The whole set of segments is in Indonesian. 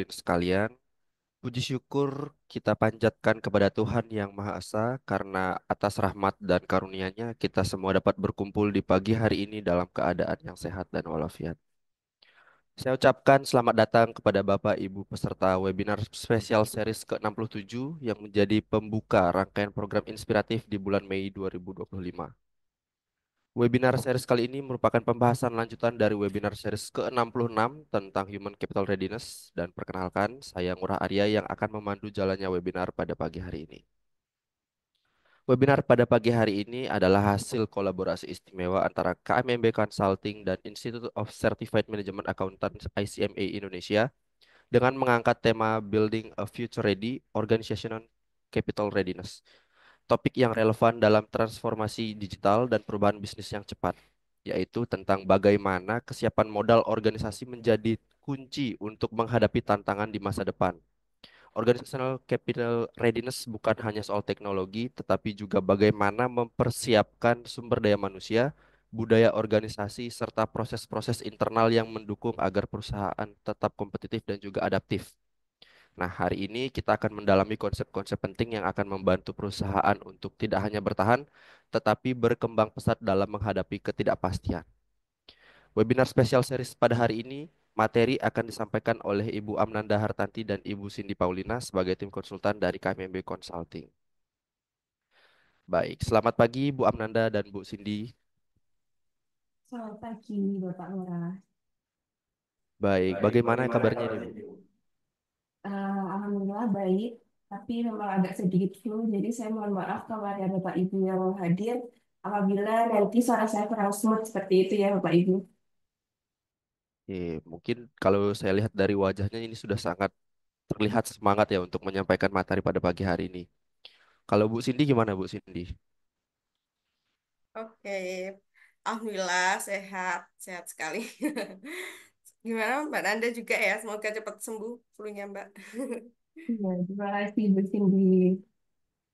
hadirin sekalian, puji syukur kita panjatkan kepada Tuhan Yang Maha Esa karena atas rahmat dan karunia-Nya kita semua dapat berkumpul di pagi hari ini dalam keadaan yang sehat dan walafiat. Saya ucapkan selamat datang kepada Bapak Ibu peserta webinar spesial series ke-67 yang menjadi pembuka rangkaian program inspiratif di bulan Mei 2025. Webinar series kali ini merupakan pembahasan lanjutan dari webinar series ke-66 tentang Human Capital Readiness, dan perkenalkan, saya Ngurah Arya yang akan memandu jalannya webinar pada pagi hari ini. Webinar pada pagi hari ini adalah hasil kolaborasi istimewa antara KMMB Consulting dan Institute of Certified Management Accountants ICMA Indonesia dengan mengangkat tema Building a Future Ready Organizational Capital Readiness. Topik yang relevan dalam transformasi digital dan perubahan bisnis yang cepat, yaitu tentang bagaimana kesiapan modal organisasi menjadi kunci untuk menghadapi tantangan di masa depan. Organizational capital readiness bukan hanya soal teknologi, tetapi juga bagaimana mempersiapkan sumber daya manusia, budaya organisasi, serta proses-proses internal yang mendukung agar perusahaan tetap kompetitif dan juga adaptif. Nah, hari ini kita akan mendalami konsep-konsep penting yang akan membantu perusahaan untuk tidak hanya bertahan, tetapi berkembang pesat dalam menghadapi ketidakpastian. Webinar spesial series pada hari ini, materi akan disampaikan oleh Ibu Amnanda Hartanti dan Ibu Cindy Paulina sebagai tim konsultan dari KMMB Consulting. Baik, selamat pagi Bu Amnanda dan Bu Cindy. Selamat pagi, Bapak Lurah. Baik, Baik, bagaimana bagaimana kabarnya nih kabarnya Bu? Ibu? Alhamdulillah baik, tapi memang agak sedikit flu, jadi saya mohon maaf kalau ada Bapak Ibu yang hadir. Apabila nanti suara saya kurang smooth seperti itu ya Bapak Ibu. Mungkin kalau saya lihat dari wajahnya ini sudah sangat terlihat semangat ya untuk menyampaikan materi pada pagi hari ini. Kalau Bu Cindy gimana Bu Cindy? Oke, Alhamdulillah sehat, sehat sekali. Gimana Mbak Nanda juga ya, semoga cepat sembuh flu-nya Mbak. Iya, terima kasih Bu Cindy.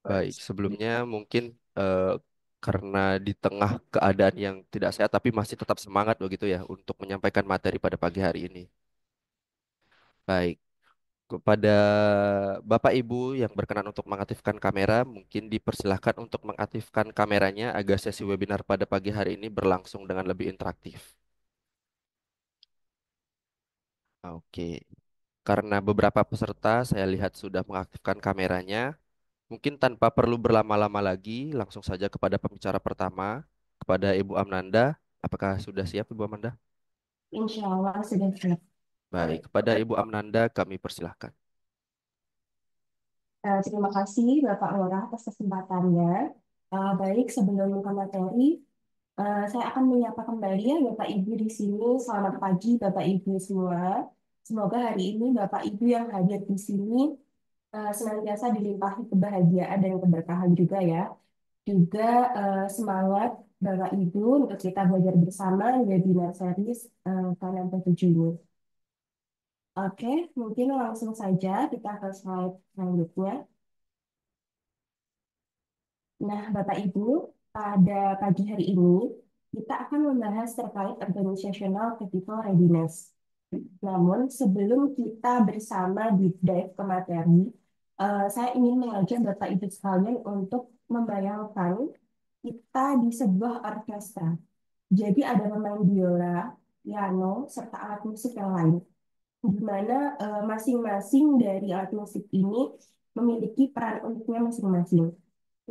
Baik, sebelumnya mungkin eh, karena di tengah keadaan yang tidak sehat tapi masih tetap semangat begitu ya untuk menyampaikan materi pada pagi hari ini. Baik, kepada Bapak Ibu yang berkenan untuk mengaktifkan kamera, mungkin dipersilahkan untuk mengaktifkan kameranya agar sesi webinar pada pagi hari ini berlangsung dengan lebih interaktif. Oke, karena beberapa peserta saya lihat sudah mengaktifkan kameranya, mungkin tanpa perlu berlama-lama lagi, langsung saja kepada pembicara pertama, kepada Ibu Amnanda. Apakah sudah siap Ibu Amnanda? Insya Allah sudah siap. Baik, kepada Ibu Amnanda kami persilahkan. Terima kasih Bapak Lurah atas kesempatannya. Baik, sebelum ke materi, saya akan menyapa kembali ya Bapak Ibu di sini. Selamat pagi Bapak Ibu semua. Semoga hari ini Bapak Ibu yang hadir di sini senantiasa dilimpahi kebahagiaan dan keberkahan juga ya. Juga semangat Bapak Ibu untuk kita belajar bersama di webinar series kalian ketujuh ini. Oke, mungkin langsung saja kita ke slide selanjutnya. Nah, Bapak Ibu, pada pagi hari ini kita akan membahas terkait organizational capital readiness. Namun, sebelum kita bersama deep dive ke materi, saya ingin mengajak Bapak Ibu sekalian untuk membayangkan kita di sebuah orkestra. Jadi ada pemain biola, piano, serta alat musik yang lain, di mana masing-masing dari alat musik ini memiliki peran uniknya masing-masing.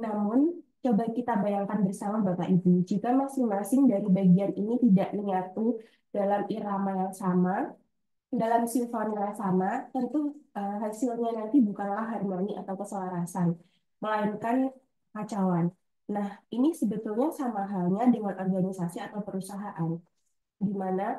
Namun, coba kita bayangkan bersama Bapak Ibu, jika masing-masing dari bagian ini tidak menyatu dalam irama yang sama, dalam simfoni yang sama, tentu hasilnya nanti bukanlah harmoni atau keselarasan, melainkan kacauan. Nah, ini sebetulnya sama halnya dengan organisasi atau perusahaan, di mana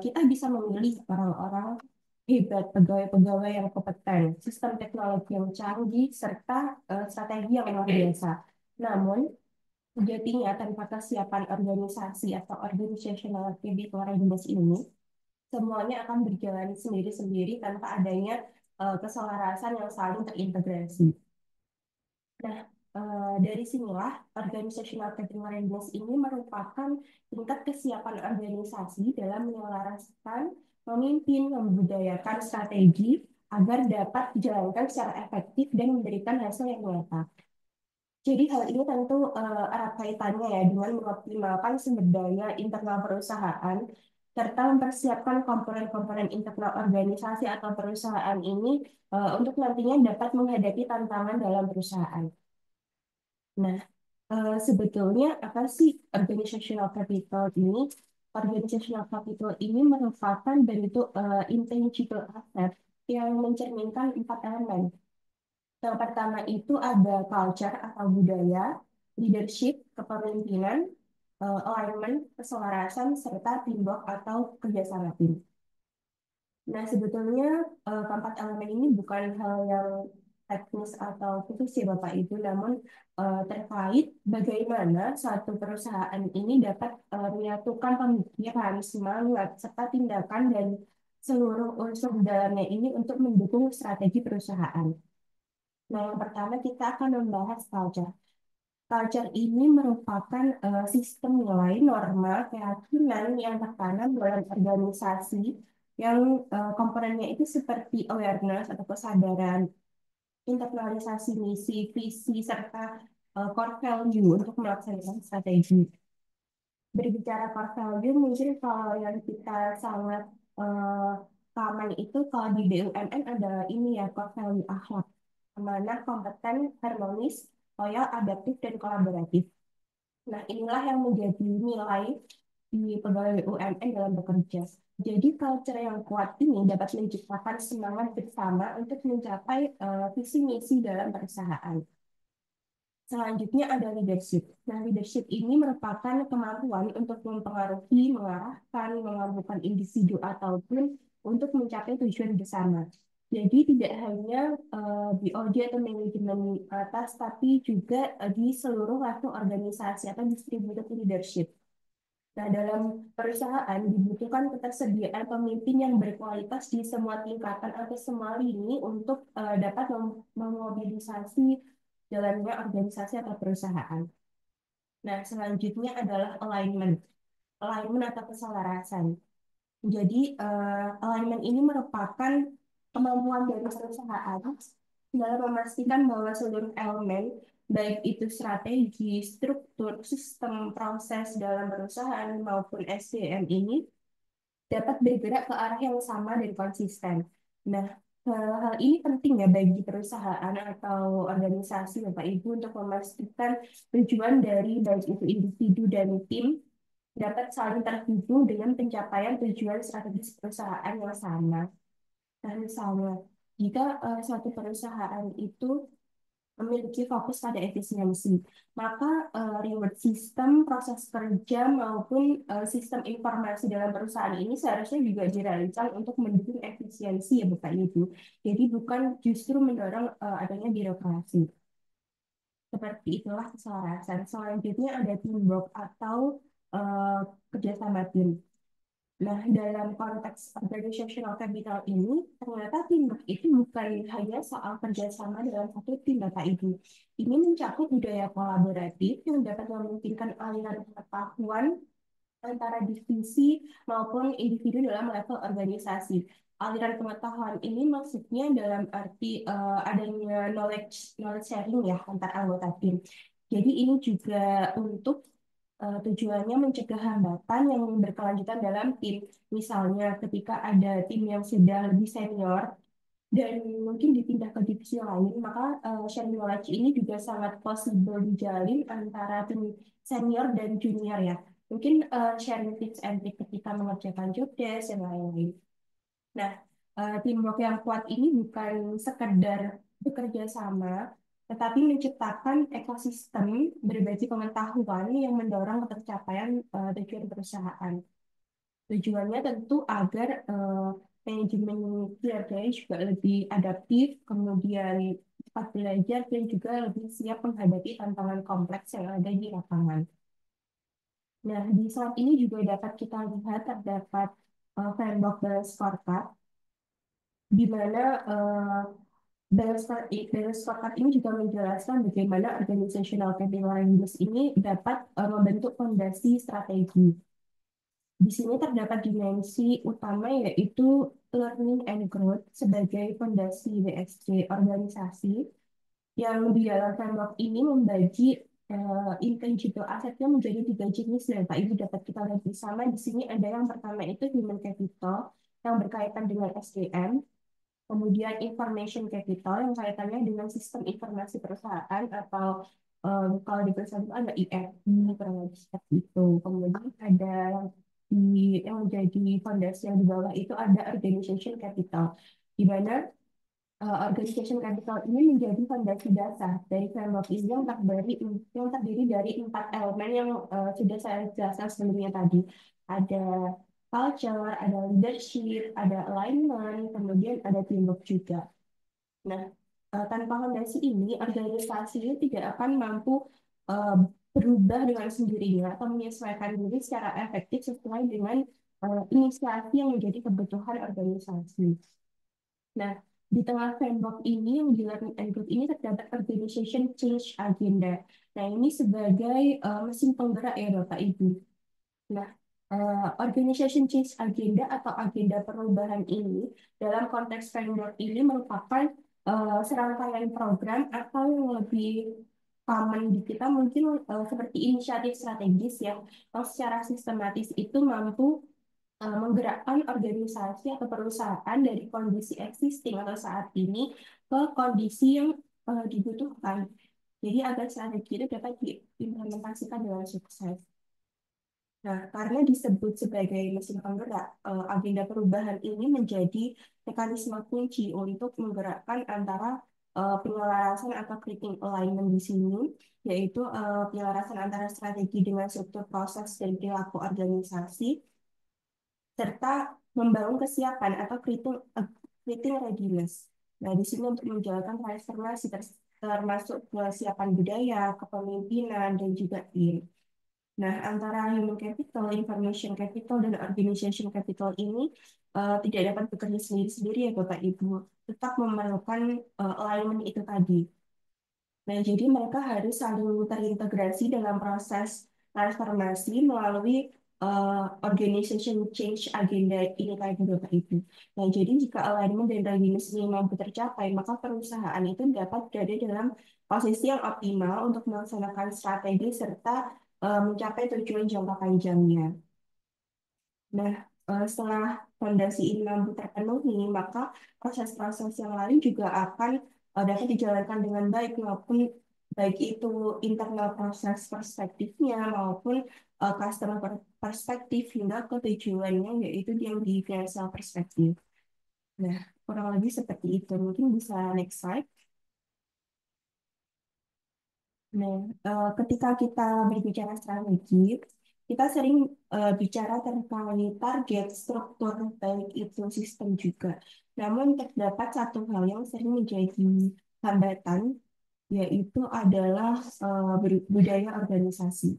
kita bisa memilih orang-orang hebat, pegawai-pegawai yang kompeten, sistem teknologi yang canggih, serta strategi yang luar biasa. Namun, sejatinya tanpa kesiapan organisasi atau organizational activity readiness ini, semuanya akan berjalan sendiri-sendiri tanpa adanya keselarasan yang saling terintegrasi. Nah, dari sinilah organizational capital readiness ini merupakan tingkat kesiapan organisasi dalam menyelaraskan, memimpin, membudayakan strategi, agar dapat dijalankan secara efektif dan memberikan hasil yang nyata. Jadi hal ini tentu erat kaitannya ya dengan mengoptimalkan sumber daya internal perusahaan serta mempersiapkan komponen-komponen internal organisasi atau perusahaan ini untuk nantinya dapat menghadapi tantangan dalam perusahaan. Nah, sebetulnya apa sih organizational capital ini? Organizational capital ini merupakan bentuk intangible asset yang mencerminkan 4 elemen. Yang pertama itu ada culture atau budaya, leadership, kepemimpinan, alignment, keselarasan, serta teamwork atau kerjasama tim. Nah, sebetulnya keempat elemen ini bukan hal yang teknis atau khusus ya Bapak Ibu, namun terkait bagaimana suatu perusahaan ini dapat menyatukan pemikiran, semangat, serta tindakan dan seluruh unsur di dalamnya ini untuk mendukung strategi perusahaan. Nah, yang pertama kita akan membahas culture. Culture ini merupakan sistem nilai, norma, keyakinan yang tertanam dalam organisasi yang komponennya itu seperti awareness atau kesadaran, internalisasi misi, visi, serta core value untuk melaksanakan strategi. Berbicara core value, mungkin kalau yang kita sangat eh, common itu kalau di BUMN ada ini ya core value akhlak, amanah, kompeten, harmonis, loyal, adaptif, dan kolaboratif. Nah, inilah yang menjadi nilai di pegawai BUMN dalam bekerja. Jadi, culture yang kuat ini dapat menciptakan semangat bersama untuk mencapai visi misi dalam perusahaan. Selanjutnya ada leadership. Nah, leadership ini merupakan kemampuan untuk mempengaruhi, mengarahkan, mengambilkan individu ataupun untuk mencapai tujuan bersama. Jadi tidak hanya BOD atau manajemen atas, tapi juga di seluruh level organisasi atau distributed leadership. Nah, dalam perusahaan dibutuhkan ketersediaan pemimpin yang berkualitas di semua tingkatan atau semua lini untuk dapat memobilisasi jalannya organisasi atau perusahaan. Nah, selanjutnya adalah alignment. Alignment atau keselarasan. Jadi, alignment ini merupakan kemampuan dari perusahaan dalam memastikan bahwa seluruh elemen, baik itu strategi, struktur, sistem, proses dalam perusahaan maupun SDM ini dapat bergerak ke arah yang sama dan konsisten. Nah, hal ini penting ya bagi perusahaan atau organisasi Bapak Ibu untuk memastikan tujuan dari baik itu individu dan tim dapat saling terhubung dengan pencapaian tujuan strategis perusahaan yang sama. Nah, misalnya, jika suatu perusahaan itu memiliki fokus pada efisiensi, maka reward system, proses kerja, maupun sistem informasi dalam perusahaan ini seharusnya juga dirancang untuk mendukung efisiensi ya Bapak Ibu. Jadi bukan justru mendorong adanya birokrasi. Seperti itulah keselarasan. Selanjutnya ada teamwork atau eh, kerjasama tim. Nah, dalam konteks organizational capital ini, ternyata teamwork itu bukan hanya soal kerjasama dalam satu tim, Bapak Ibu. Ini mencakup budaya kolaboratif yang dapat memungkinkan aliran pengetahuan antara divisi maupun individu dalam level organisasi. Aliran pengetahuan ini maksudnya dalam arti adanya knowledge sharing ya antar anggota tim. Jadi ini juga untuk tujuannya mencegah hambatan yang berkelanjutan dalam tim. Misalnya ketika ada tim yang sudah lebih senior dan mungkin dipindah ke divisi lain, maka sharing knowledge ini juga sangat possible dijalin antara tim senior dan junior ya. Mungkin sharing tips and trick ketika mengerjakan job desk dan lain-lain. Nah, teamwork yang kuat ini bukan sekedar bekerja sama, tetapi menciptakan ekosistem berbagi pengetahuan yang mendorong tercapaian tujuan perusahaan. Tujuannya tentu agar manajemen kinerjanya juga lebih adaptif, kemudian cepat belajar, dan juga lebih siap menghadapi tantangan kompleks yang ada di lapangan. Nah, di slide ini juga dapat kita lihat terdapat framework balance scorecard, di mana balance scorecard ini juga menjelaskan bagaimana organizational capabilities ini dapat membentuk fondasi strategi. Di sini terdapat dimensi utama yaitu Learning and Growth sebagai fondasi BSC organisasi yang di dalam framework ini membagi intangible asetnya menjadi tiga jenis dan Pak Ibu dapat kita lihat bersama di sini ada yang pertama itu human capital yang berkaitan dengan SDM, kemudian information capital yang kaitannya dengan sistem informasi perusahaan atau kalau di perusahaan itu ada ERP kurang lebih seperti itu. Kemudian ada yang menjadi fondasi yang di bawah itu ada organization capital di mana organization capital ini menjadi fondasi dasar dari framework ini yang terdiri dari empat elemen yang sudah saya jelaskan sebelumnya tadi. Ada culture, ada leadership, ada alignment, kemudian ada teamwork juga. Nah, tanpa fondasi ini, organisasi ini tidak akan mampu eh, berubah dengan sendirinya atau menyesuaikan diri secara efektif sesuai dengan inisiasi yang menjadi kebutuhan organisasi. Nah, di tengah framework ini yang di Learning and Growth ini terdapat Organization Change Agenda. Nah, ini sebagai mesin penggerak ya Bapak Ibu. Nah, Organization Change Agenda atau agenda perubahan ini dalam konteks framework ini merupakan serangkaian program atau yang lebih common di kita mungkin seperti inisiatif strategis yang secara sistematis itu mampu menggerakkan organisasi atau perusahaan dari kondisi existing atau saat ini ke kondisi yang dibutuhkan. Jadi agar strategi itu dapat diimplementasikan dengan sukses. Nah, karena disebut sebagai mesin penggerak, agenda perubahan ini menjadi mekanisme kunci untuk menggerakkan antara penyelarasan atau creating alignment di sini, yaitu penyelarasan antara strategi dengan struktur proses dan perilaku organisasi, serta membangun kesiapan atau creating readiness. Nah, di sini untuk menjalankan transformasi termasuk kesiapan budaya, kepemimpinan, dan juga tim. Nah, antara human capital, information capital, dan organization capital ini tidak dapat bekerja sendiri-sendiri ya Bapak Ibu. Tetap memerlukan alignment itu tadi. Nah, jadi mereka harus saling terintegrasi dalam proses transformasi melalui organization change agenda ini tadi Bapak Ibu. Nah, jadi jika alignment dan readiness ini mampu tercapai, maka perusahaan itu dapat berada dalam posisi yang optimal untuk melaksanakan strategi serta mencapai tujuan jangka panjangnya. Nah, setelah fondasi ini mampu terpenuhi, maka proses-proses yang lain juga akan dapat dijalankan dengan baik maupun baik itu internal proses perspektifnya maupun customer perspektif hingga ke tujuannya yaitu yang di financial perspektif. Nah, kurang lebih seperti itu. Mungkin bisa next slide. Nah, ketika kita berbicara strategi, kita sering bicara terkait target, struktur, baik itu sistem juga. Namun terdapat satu hal yang sering menjadi hambatan, yaitu adalah budaya organisasi.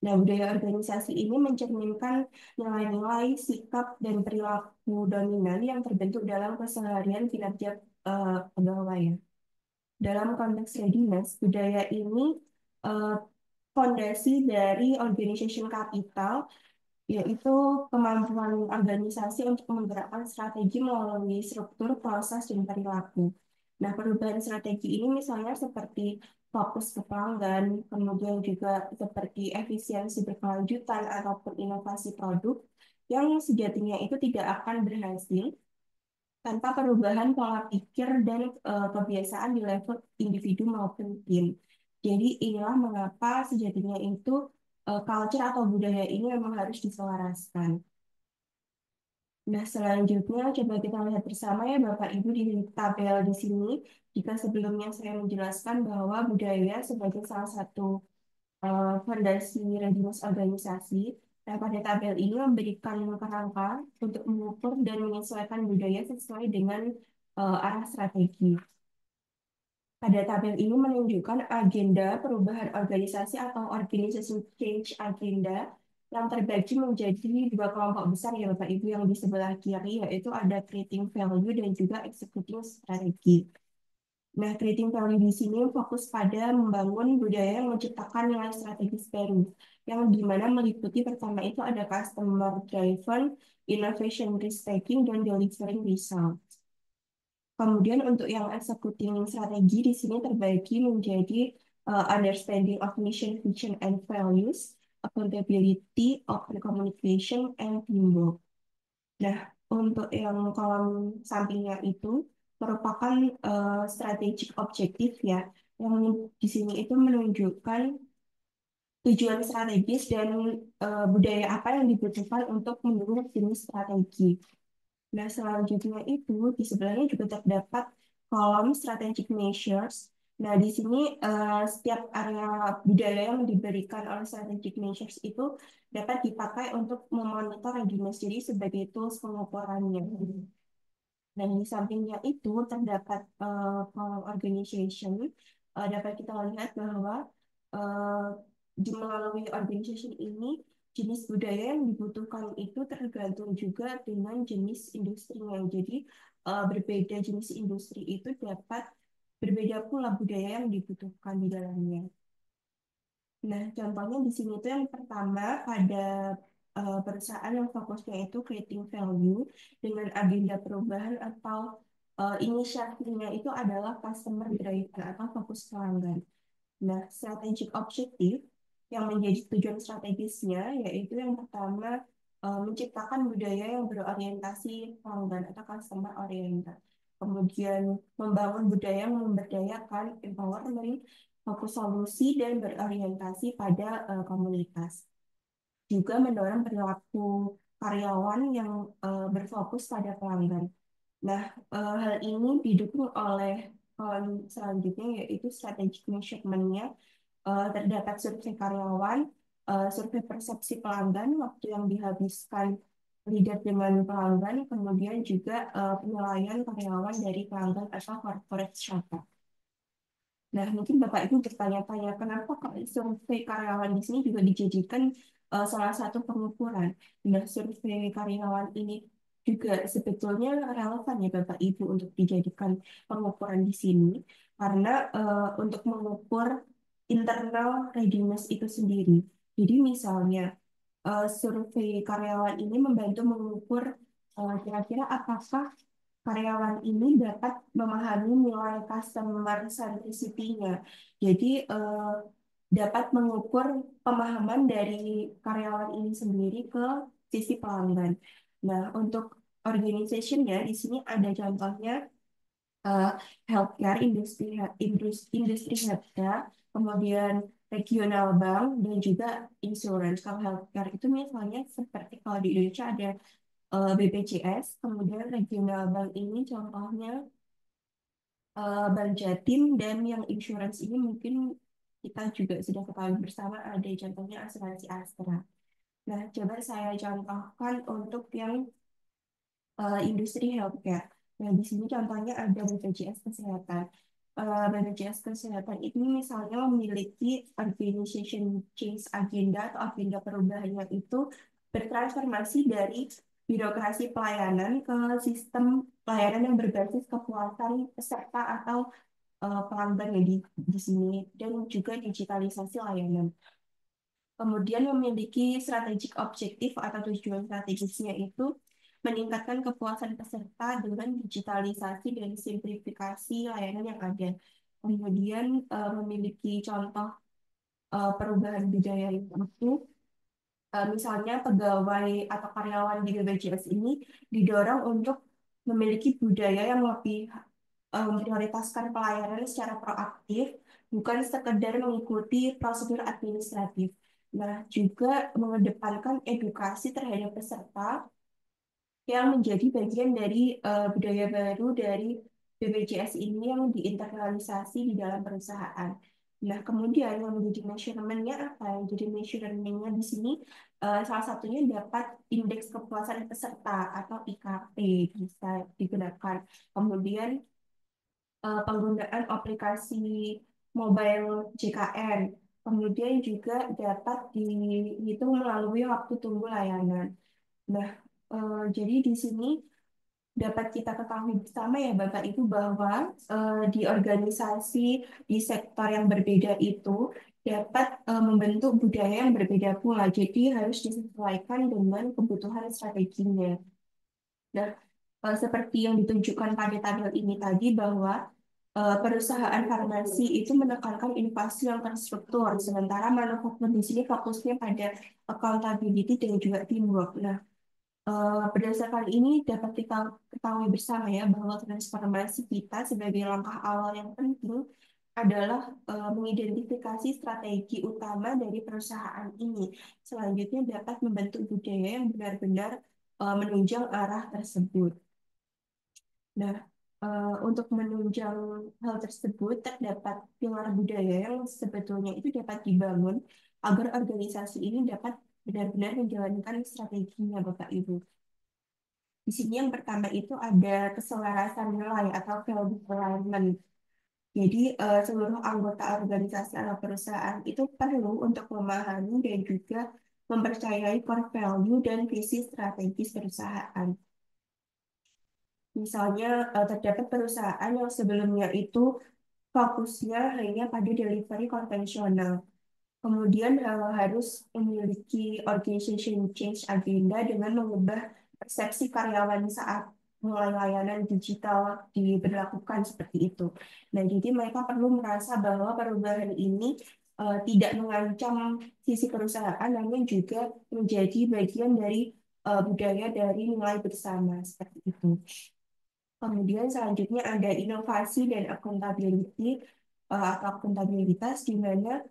Nah, budaya organisasi ini mencerminkan nilai-nilai, sikap, dan perilaku dominan yang terbentuk dalam keseharian kinerja pegawai. Dalam konteks readiness, budaya ini eh, fondasi dari organization capital, yaitu kemampuan organisasi untuk menggerakkan strategi melalui struktur, proses, dan perilaku. Nah, perubahan strategi ini misalnya seperti fokus ke pelanggan, kemudian juga seperti efisiensi berkelanjutan ataupun inovasi produk yang sejatinya itu tidak akan berhasil tanpa perubahan pola pikir dan kebiasaan di level individu maupun tim. Jadi inilah mengapa sejatinya itu culture atau budaya ini memang harus diselaraskan. Nah, selanjutnya coba kita lihat bersama ya Bapak Ibu di tabel di sini. Jika sebelumnya saya menjelaskan bahwa budaya sebagai salah satu fondasi readiness organisasi, nah pada tabel ini memberikan kerangka untuk mengukur dan menyesuaikan budaya sesuai dengan arah strategi. Pada tabel ini menunjukkan agenda perubahan organisasi atau organization change agenda yang terbagi menjadi dua kelompok besar ya Bapak Ibu yang di sebelah kiri yaitu ada creating value dan juga executing strategi. Nah, creating value di sini fokus pada membangun budaya yang menciptakan nilai strategis baru, yang dimana meliputi pertama itu ada customer driven, innovation risk taking, dan delivering result. Kemudian untuk yang executing strategi di sini terbagi menjadi understanding of mission, vision, and values, accountability, open communication, and teamwork. Nah, untuk yang kolom sampingnya itu merupakan strategic objektif ya, yang di sini itu menunjukkan tujuan strategis dan budaya apa yang dibutuhkan untuk mendukung jenis strategi. Nah, selanjutnya itu di sebelahnya juga terdapat kolom strategic measures. Nah, di sini setiap area budaya yang diberikan oleh strategic measures itu dapat dipakai untuk memonitor readiness, jadi sebagai tools pengukurannya. Dan di sampingnya itu terdapat kolom organization. Dapat kita lihat bahwa eh, melalui organization ini jenis budaya yang dibutuhkan itu tergantung juga dengan jenis industrinya. Jadi berbeda jenis industri itu dapat berbeda pula budaya yang dibutuhkan di dalamnya. Nah, contohnya di sini tuh yang pertama ada perusahaan yang fokusnya itu creating value dengan agenda perubahan atau inisiatifnya itu adalah customer driven atau fokus pelanggan. Nah, strategic objective yang menjadi tujuan strategisnya yaitu yang pertama menciptakan budaya yang berorientasi pelanggan atau customer oriented. Kemudian membangun budaya yang memberdayakan empowerment, fokus solusi dan berorientasi pada komunitas. Juga mendorong perilaku karyawan yang berfokus pada pelanggan. Nah, hal ini didukung oleh selanjutnya yaitu strategic measurement-nya. Terdapat survei karyawan, survei persepsi pelanggan, waktu yang dihabiskan leader dengan pelanggan, kemudian juga penilaian karyawan dari pelanggan atau corporate shopper. Nah, mungkin Bapak Ibu bertanya-tanya, kenapa kok survei karyawan di sini juga dijadikan salah satu pengukuran? Nah, survei karyawan ini juga sebetulnya relevan ya Bapak Ibu untuk dijadikan pengukuran di sini, karena untuk mengukur internal readiness itu sendiri. Jadi misalnya, survei karyawan ini membantu mengukur kira-kira apakah karyawan ini dapat memahami nilai customer centricity-nya. Jadi dapat mengukur pemahaman dari karyawan ini sendiri ke sisi pelanggan. Nah, untuk organization-nya di sini ada contohnya eh, healthcare, industri healthcare, kemudian regional bank dan juga insurance. Kalau healthcare itu misalnya seperti kalau di Indonesia ada BPJS, kemudian regional bank ini contohnya Bank Jatim, dan yang insurance ini mungkin kita juga sudah ketahui bersama ada contohnya asuransi Astra. Nah, coba saya contohkan untuk yang industri healthcare. Nah, di sini contohnya ada BPJS Kesehatan. BPJS Kesehatan ini misalnya memiliki organization change agenda atau agenda perubahannya itu bertransformasi dari birokrasi pelayanan ke sistem pelayanan yang berbasis kepuasan peserta atau pelanggan ya di sini, dan juga digitalisasi layanan. Kemudian memiliki strategic objektif atau tujuan strategisnya itu meningkatkan kepuasan peserta dengan digitalisasi dan simplifikasi layanan yang ada. Kemudian memiliki contoh perubahan budaya itu, misalnya pegawai atau karyawan di BPJS ini didorong untuk memiliki budaya yang lebih memprioritaskan pelayanan secara proaktif, bukan sekedar mengikuti prosedur administratif. Nah, juga mengedepankan edukasi terhadap peserta yang menjadi bagian dari budaya baru dari BPJS ini yang diinternalisasi di dalam perusahaan. Nah, kemudian yang menjadi measurement-nya apa? Yang jadi measurement-nya di sini salah satunya dapat indeks kepuasan peserta atau IKP bisa digunakan. Kemudian penggunaan aplikasi mobile JKN. Kemudian juga dapat dihitung melalui waktu tunggu layanan. Nah, jadi di sini dapat kita ketahui bersama ya Bapak Ibu bahwa di organisasi di sektor yang berbeda itu dapat membentuk budaya yang berbeda pula. Jadi harus disesuaikan dengan kebutuhan strateginya. Nah, seperti yang ditunjukkan pada tabel ini tadi bahwa perusahaan farmasi itu menekankan inovasi yang terstruktur, sementara manufaktur di sini fokusnya pada accountability dan juga teamwork. Nah, berdasarkan ini dapat kita ketahui bersama ya bahwa transformasi kita sebagai langkah awal yang penting adalah mengidentifikasi strategi utama dari perusahaan ini. Selanjutnya dapat membentuk budaya yang benar-benar menunjang arah tersebut. Nah, untuk menunjang hal tersebut terdapat pilar budaya yang sebetulnya itu dapat dibangun agar organisasi ini dapat benar-benar menjalankan strateginya, Bapak Ibu. Di sini yang pertama itu ada keselarasan nilai atau value alignment. Jadi seluruh anggota organisasi atau perusahaan itu perlu untuk memahami dan juga mempercayai core value dan visi strategis perusahaan. Misalnya terdapat perusahaan yang sebelumnya itu fokusnya hanya pada delivery konvensional. Kemudian harus memiliki organization change agenda dengan mengubah persepsi karyawan saat mulai layanan digital diberlakukan seperti itu. Nah, jadi mereka perlu merasa bahwa perubahan ini tidak mengancam sisi perusahaan, namun juga menjadi bagian dari budaya dari nilai bersama seperti itu. Kemudian selanjutnya ada inovasi dan accountability atau akuntabilitas di mana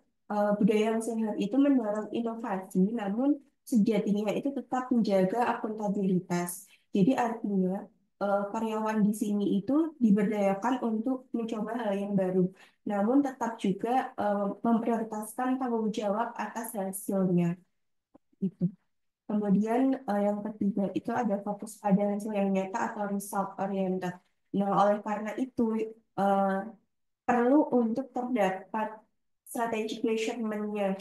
budaya yang sehat itu mendorong inovasi, namun sejatinya itu tetap menjaga akuntabilitas. Jadi artinya karyawan di sini itu diberdayakan untuk mencoba hal yang baru, namun tetap juga memprioritaskan tanggung jawab atas hasilnya. Itu. Kemudian yang ketiga itu ada fokus pada hasil yang nyata atau result oriented. Nah, oleh karena itu eh, perlu untuk terdapat strategic measurement-nya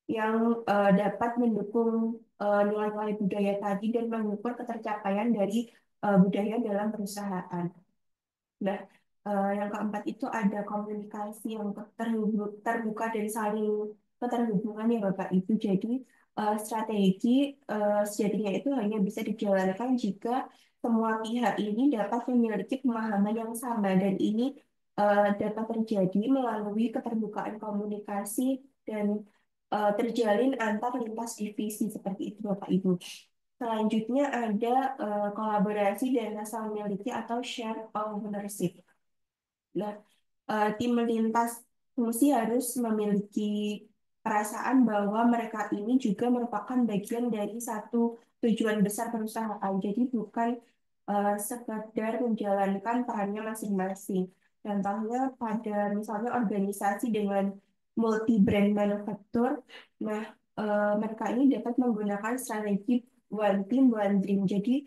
yang dapat mendukung nilai-nilai budaya tadi dan mengukur ketercapaian dari budaya dalam perusahaan. Nah, yang keempat itu ada komunikasi yang terbuka dan saling keterhubungan ya Bapak Ibu. Jadi strategi sejatinya itu hanya bisa dijalankan jika semua pihak ini dapat memiliki pemahaman yang sama dan ini dapat terjadi melalui keterbukaan komunikasi dan terjalin antar lintas divisi seperti itu Bapak Ibu. Selanjutnya ada kolaborasi dan rasa memiliki atau share ownership. Nah, tim lintas fungsi harus memiliki perasaan bahwa mereka ini juga merupakan bagian dari satu tujuan besar perusahaan. Jadi bukan sekedar menjalankan perannya masing-masing. Contohnya pada misalnya organisasi dengan multi brand manufaktur, nah mereka ini dapat menggunakan strategi one team one dream. Jadi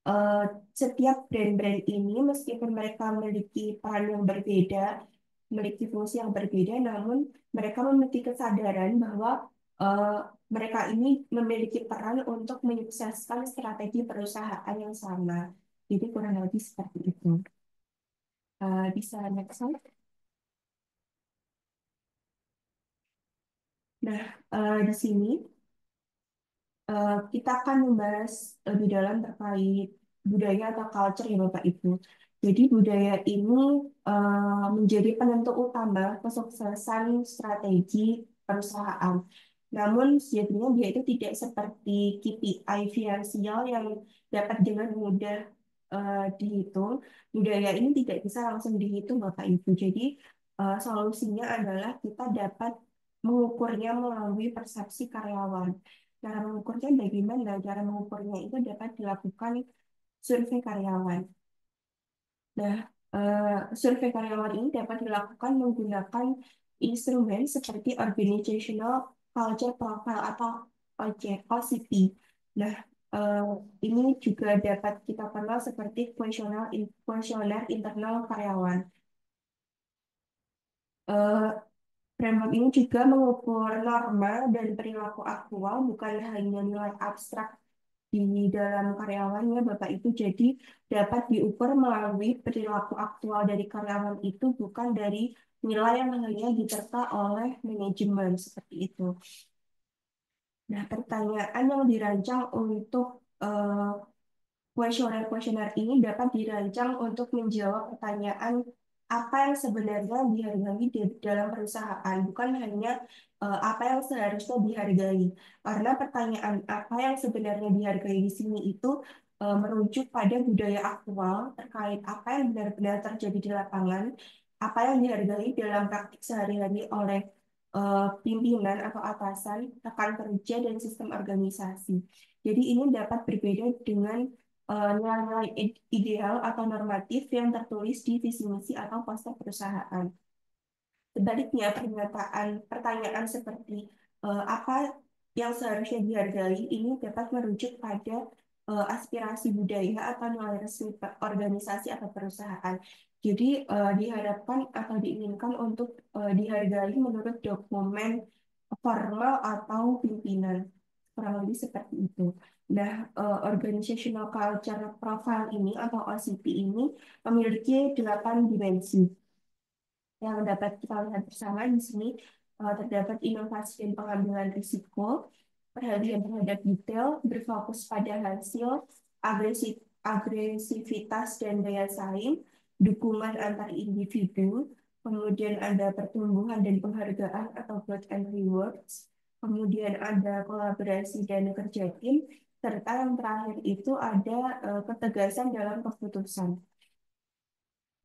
eh, setiap brand-brand ini meskipun mereka memiliki peran yang berbeda, memiliki fungsi yang berbeda, namun mereka memiliki kesadaran bahwa eh, mereka ini memiliki peran untuk menyukseskan strategi perusahaan yang sama. Jadi kurang lebih seperti itu. Bisa next slide. Nah, di sini kita akan membahas lebih dalam terkait budaya atau culture ya Bapak Ibu. Jadi budaya ini menjadi penentu utama kesuksesan strategi perusahaan. Namun sejatinya dia itu tidak seperti KPI finansial yang dapat dengan mudah dihitung. Budaya ini tidak bisa langsung dihitung Bapak Ibu. Jadi solusinya adalah kita dapat mengukurnya melalui persepsi karyawan. Cara mengukurnya bagaimana? Cara mengukurnya itu dapat dilakukan survei karyawan. Nah, survei karyawan ini dapat dilakukan menggunakan instrumen seperti Organizational Culture Profile atau OCP. Nah, eh, ini juga dapat kita kenal seperti kuesioner internal karyawan. Eh, Framework ini juga mengukur norma dan perilaku aktual, bukan hanya nilai abstrak di dalam karyawannya Bapak Ibu. Jadi dapat diukur melalui perilaku aktual dari karyawan itu, bukan dari nilai yang hanya diterka oleh manajemen seperti itu. Nah, pertanyaan yang dirancang untuk kuesioner-kuesioner ini dapat dirancang untuk menjawab pertanyaan apa yang sebenarnya dihargai di dalam perusahaan, bukan hanya apa yang seharusnya dihargai. Karena pertanyaan apa yang sebenarnya dihargai di sini itu merujuk pada budaya aktual terkait apa yang benar-benar terjadi di lapangan, apa yang dihargai dalam praktik sehari-hari oleh pimpinan atau atasan, rekan kerja, dan sistem organisasi. Jadi ini dapat berbeda dengan nilai-nilai ideal atau normatif yang tertulis di visi misi atau poster perusahaan. Sebaliknya, pertanyaan seperti apa yang seharusnya dihargai ini dapat merujuk pada aspirasi budaya atau nilai resmi organisasi atau perusahaan. Jadi diharapkan atau diinginkan untuk dihargai menurut dokumen formal atau pimpinan. Kurang lebih seperti itu. Nah, Organizational Culture Profile ini atau OCP ini memiliki 8 dimensi yang dapat kita lihat bersama di sini. Terdapat inovasi dan pengambilan risiko, perhatian terhadap detail, berfokus pada hasil, agresivitas dan daya saing, dukungan antar individu, kemudian ada pertumbuhan dan penghargaan atau growth and rewards, kemudian ada kolaborasi dan kerja tim, serta yang terakhir itu ada ketegasan dalam keputusan.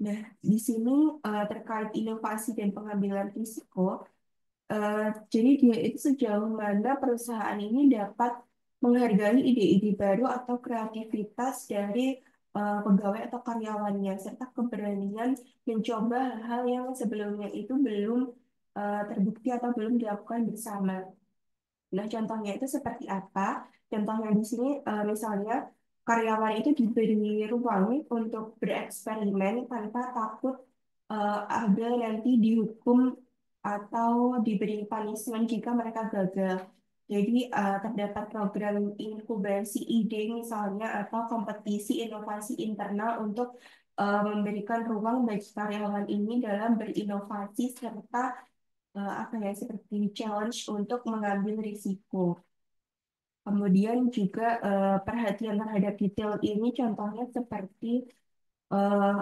Nah, di sini terkait inovasi dan pengambilan risiko, jadi dia itu sejauh mana perusahaan ini dapat menghargai ide-ide baru atau kreativitas dari pegawai atau karyawannya, serta keberanian mencoba hal-hal yang sebelumnya itu belum terbukti atau belum dilakukan bersama. Nah, contohnya itu seperti apa? Contohnya di sini misalnya karyawan itu diberi ruang untuk bereksperimen tanpa takut ada nanti dihukum atau diberi punishment jika mereka gagal. Jadi terdapat program inkubasi ide misalnya atau kompetisi inovasi internal untuk memberikan ruang bagi karyawan ini dalam berinovasi serta apa ya seperti challenge untuk mengambil risiko. Kemudian juga perhatian terhadap detail ini contohnya seperti eh,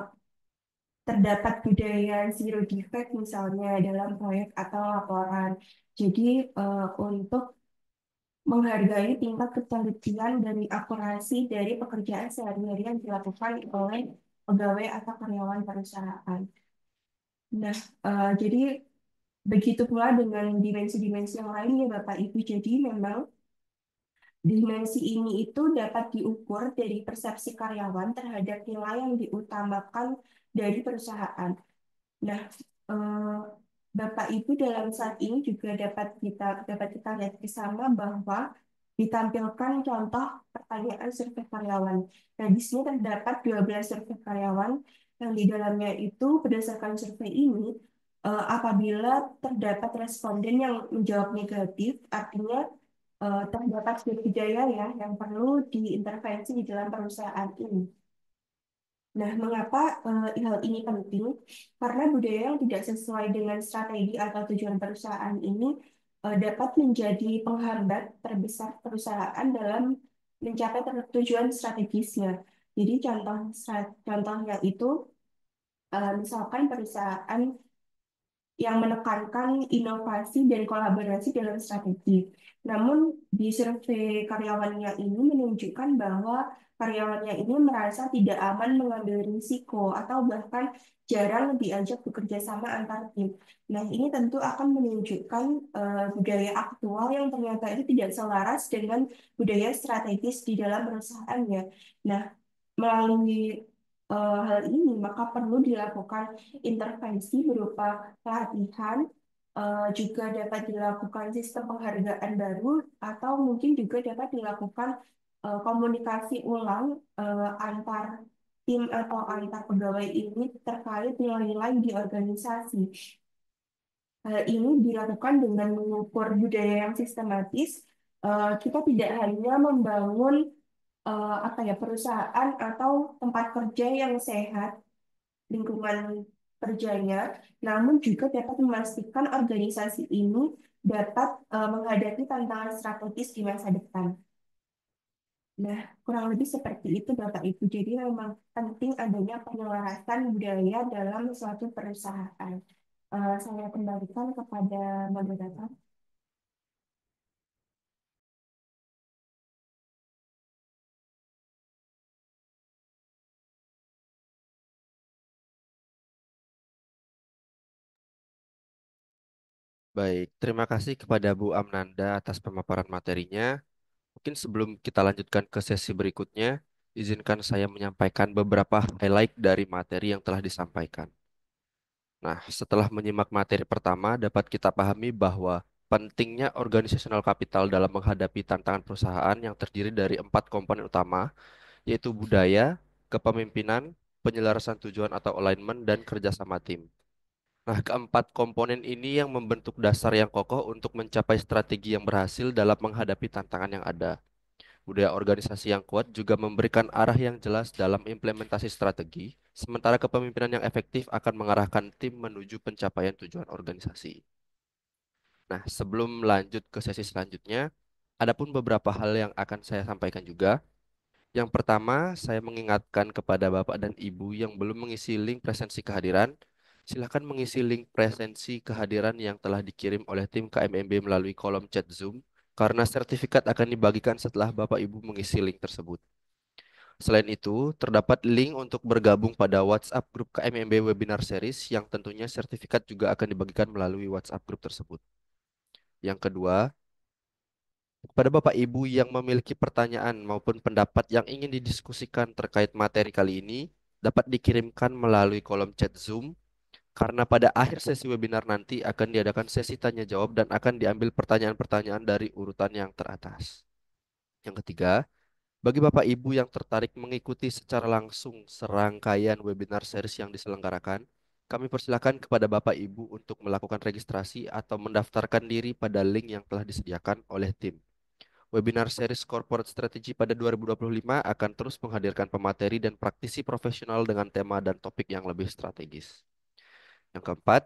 terdapat budaya zero defect misalnya dalam proyek atau laporan. Jadi untuk menghargai tingkat ketelitian dan akurasi dari pekerjaan sehari-hari yang dilakukan oleh pegawai atau karyawan perusahaan. Nah, jadi begitu pula dengan dimensi-dimensi yang lain ya Bapak Ibu. Jadi memang dimensi ini itu dapat diukur dari persepsi karyawan terhadap nilai yang diutamakan dari perusahaan. Nah, eh, Bapak Ibu dalam saat ini juga dapat kita lihat bersama bahwa ditampilkan contoh pertanyaan survei karyawan. Nah, di sini terdapat 12 survei karyawan yang di dalamnya itu berdasarkan survei ini apabila terdapat responden yang menjawab negatif, artinya terdapat budaya ya yang perlu diintervensi di dalam perusahaan ini. Nah, mengapa hal ini penting? Karena budaya yang tidak sesuai dengan strategi atau tujuan perusahaan ini dapat menjadi penghambat terbesar perusahaan dalam mencapai tujuan strategisnya. Jadi contohnya itu misalkan perusahaan yang menekankan inovasi dan kolaborasi dalam strategi. Namun, di survei karyawannya ini menunjukkan bahwa karyawannya ini merasa tidak aman mengambil risiko atau bahkan jarang diajak bekerja sama antar tim. Nah, ini tentu akan menunjukkan budaya aktual yang ternyata itu tidak selaras dengan budaya strategis di dalam perusahaannya. Nah, melalui hal ini, maka perlu dilakukan intervensi berupa pelatihan, juga dapat dilakukan sistem penghargaan baru, atau mungkin juga dapat dilakukan komunikasi ulang antar tim atau antar pegawai ini terkait nilai-nilai di organisasi. Hal ini dilakukan dengan mengukur budaya yang sistematis. Kita tidak hanya membangun apa ya, perusahaan atau tempat kerja yang sehat, lingkungan kerjanya, namun juga dapat memastikan organisasi ini dapat menghadapi tantangan strategis di masa depan. Nah, kurang lebih seperti itu Bapak Ibu. Jadi memang penting adanya penyelarasan budaya dalam suatu perusahaan. Saya kembalikan kepada moderator. Baik, terima kasih kepada Bu Amnanda atas pemaparan materinya. Mungkin sebelum kita lanjutkan ke sesi berikutnya, izinkan saya menyampaikan beberapa highlight dari materi yang telah disampaikan. Nah, setelah menyimak materi pertama, dapat kita pahami bahwa pentingnya organisasional kapital dalam menghadapi tantangan perusahaan yang terdiri dari 4 komponen utama, yaitu budaya, kepemimpinan, penyelarasan tujuan atau alignment, dan kerjasama tim. Nah, keempat komponen ini yang membentuk dasar yang kokoh untuk mencapai strategi yang berhasil dalam menghadapi tantangan yang ada. Budaya organisasi yang kuat juga memberikan arah yang jelas dalam implementasi strategi, sementara kepemimpinan yang efektif akan mengarahkan tim menuju pencapaian tujuan organisasi. Nah, sebelum lanjut ke sesi selanjutnya, ada pun beberapa hal yang akan saya sampaikan juga. Yang pertama, saya mengingatkan kepada Bapak dan Ibu yang belum mengisi link presensi kehadiran, silakan mengisi link presensi kehadiran yang telah dikirim oleh tim KMMB melalui kolom chat Zoom, karena sertifikat akan dibagikan setelah Bapak Ibu mengisi link tersebut. Selain itu, terdapat link untuk bergabung pada WhatsApp grup KMMB Webinar Series yang tentunya sertifikat juga akan dibagikan melalui WhatsApp grup tersebut. Yang kedua, kepada Bapak Ibu yang memiliki pertanyaan maupun pendapat yang ingin didiskusikan terkait materi kali ini, dapat dikirimkan melalui kolom chat Zoom, karena pada akhir sesi webinar nanti akan diadakan sesi tanya jawab dan akan diambil pertanyaan-pertanyaan dari urutan yang teratas. Yang ketiga, bagi Bapak Ibu yang tertarik mengikuti secara langsung serangkaian webinar series yang diselenggarakan, kami persilakan kepada Bapak Ibu untuk melakukan registrasi atau mendaftarkan diri pada link yang telah disediakan oleh tim. Webinar series Corporate Strategy pada 2025 akan terus menghadirkan pemateri dan praktisi profesional dengan tema dan topik yang lebih strategis. Yang keempat,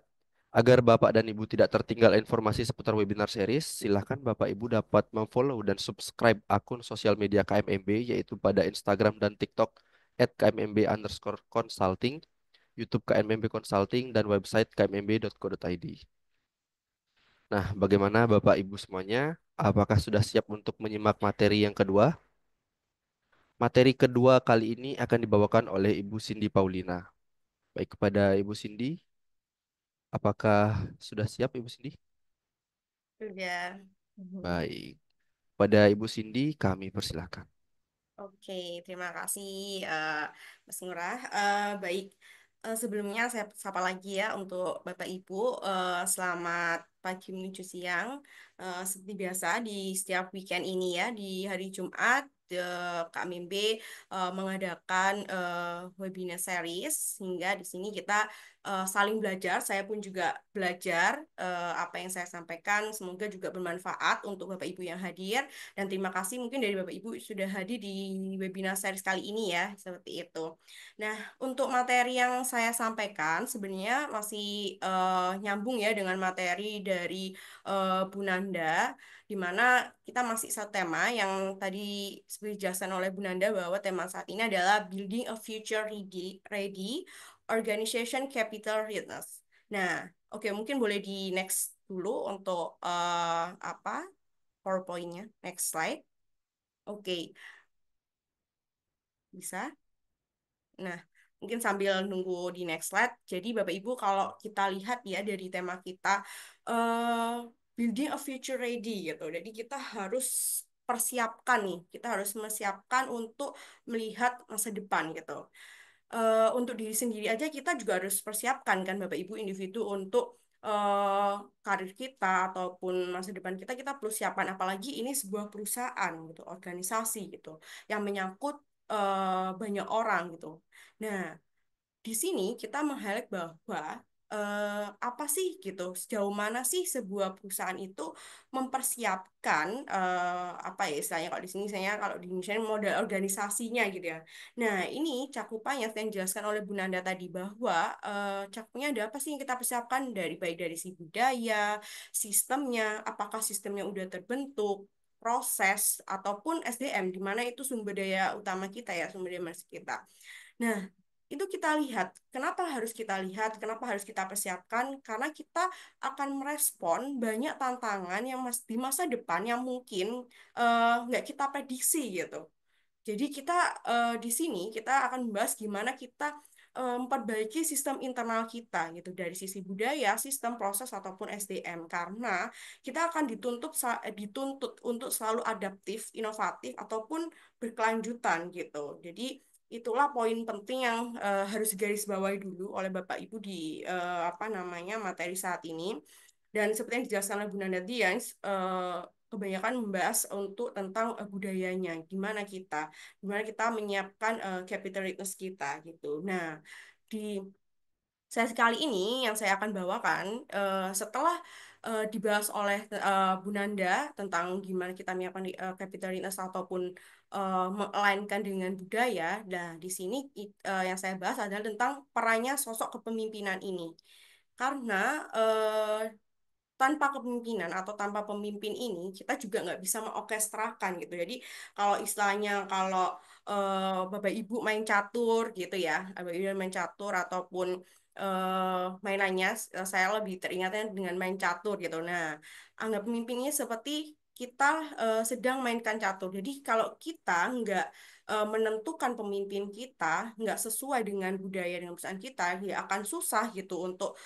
agar Bapak dan Ibu tidak tertinggal informasi seputar webinar series, silakan Bapak Ibu dapat memfollow dan subscribe akun sosial media KMMB, yaitu pada Instagram dan TikTok @kmmb_consulting, YouTube KMMB Consulting, dan website kmmb.co.id. Nah, bagaimana Bapak Ibu semuanya? Apakah sudah siap untuk menyimak materi yang kedua? Materi kedua kali ini akan dibawakan oleh Ibu Cindy Paulina. Baik, kepada Ibu Cindy, apakah sudah siap Ibu Cindy? Sudah. Mhm. Baik. Pada Ibu Cindy, kami persilahkan. Oke, terima kasih Mas Ngurah. Baik, sebelumnya saya sapa lagi ya untuk Bapak Ibu. Selamat pagi menuju siang. Seperti biasa di setiap weekend ini ya, di hari Jumat, Kak Mimbe mengadakan webinar series, sehingga di sini kita saling belajar. Saya pun juga belajar apa yang saya sampaikan. Semoga juga bermanfaat untuk Bapak Ibu yang hadir. Dan terima kasih mungkin dari Bapak Ibu sudah hadir di webinar series kali ini ya, seperti itu. Nah, untuk materi yang saya sampaikan sebenarnya masih nyambung ya dengan materi dari Bu Nanda, di mana kita masih satu tema yang tadi seperti dijelaskan oleh Bu Nanda bahwa tema saat ini adalah Building a Future Ready Organization Capital Readiness. Nah, oke mungkin boleh di next dulu untuk apa PowerPoint-nya. Next slide. Oke, bisa. Nah, mungkin sambil nunggu di next slide. Jadi Bapak Ibu kalau kita lihat ya dari tema kita building a future ready gitu. Jadi kita harus persiapkan nih. Kita harus mempersiapkan untuk melihat masa depan gitu. Untuk diri sendiri aja kita juga harus persiapkan kan Bapak Ibu individu untuk karir kita ataupun masa depan kita perlu siapkan apalagi ini sebuah perusahaan gitu organisasi gitu yang menyangkut banyak orang gitu. Nah, di sini kita meng-highlight bahwa apa sih gitu, sejauh mana sih sebuah perusahaan itu mempersiapkan apa ya istilahnya kalau di sini saya kalau di Indonesia ini model organisasinya gitu ya. Nah, ini cakupannya yang dijelaskan oleh Bu Nanda tadi bahwa cakupnya ada apa sih yang kita persiapkan dari baik dari si budaya, sistemnya, apakah sistemnya udah terbentuk, proses ataupun SDM di mana itu sumber daya utama kita ya, sumber daya manusia kita. Nah, itu kita lihat. Kenapa harus kita lihat? Kenapa harus kita persiapkan? Karena kita akan merespon banyak tantangan yang di masa depan yang mungkin nggak kita prediksi gitu. Jadi kita di sini kita akan membahas gimana kita memperbaiki sistem internal kita gitu dari sisi budaya, sistem proses ataupun SDM karena kita akan dituntut untuk selalu adaptif, inovatif ataupun berkelanjutan gitu. Jadi itulah poin penting yang harus digarisbawahi dulu oleh Bapak Ibu di apa namanya materi saat ini. Dan seperti yang dijelaskan oleh Bu Nanda Dian, kebanyakan membahas untuk tentang budayanya, gimana kita menyiapkan capitalitas kita gitu. Nah, di sesi kali ini yang saya akan bawakan setelah dibahas oleh Bu Nanda tentang gimana kita menyiapkan capitalitas ataupun melainkan dengan budaya. Nah, di sini yang saya bahas adalah tentang perannya sosok kepemimpinan ini. Karena tanpa kepemimpinan atau tanpa pemimpin ini kita juga nggak bisa mengorkestrakan gitu. Jadi kalau istilahnya kalau Bapak Ibu main catur gitu ya, Bapak Ibu main catur ataupun mainannya saya lebih teringatnya dengan main catur gitu. Nah, anggap pemimpinnya seperti kita sedang mainkan catur. Jadi kalau kita nggak menentukan pemimpin kita nggak sesuai dengan budaya dengan perusahaan kita, ya akan susah gitu untuk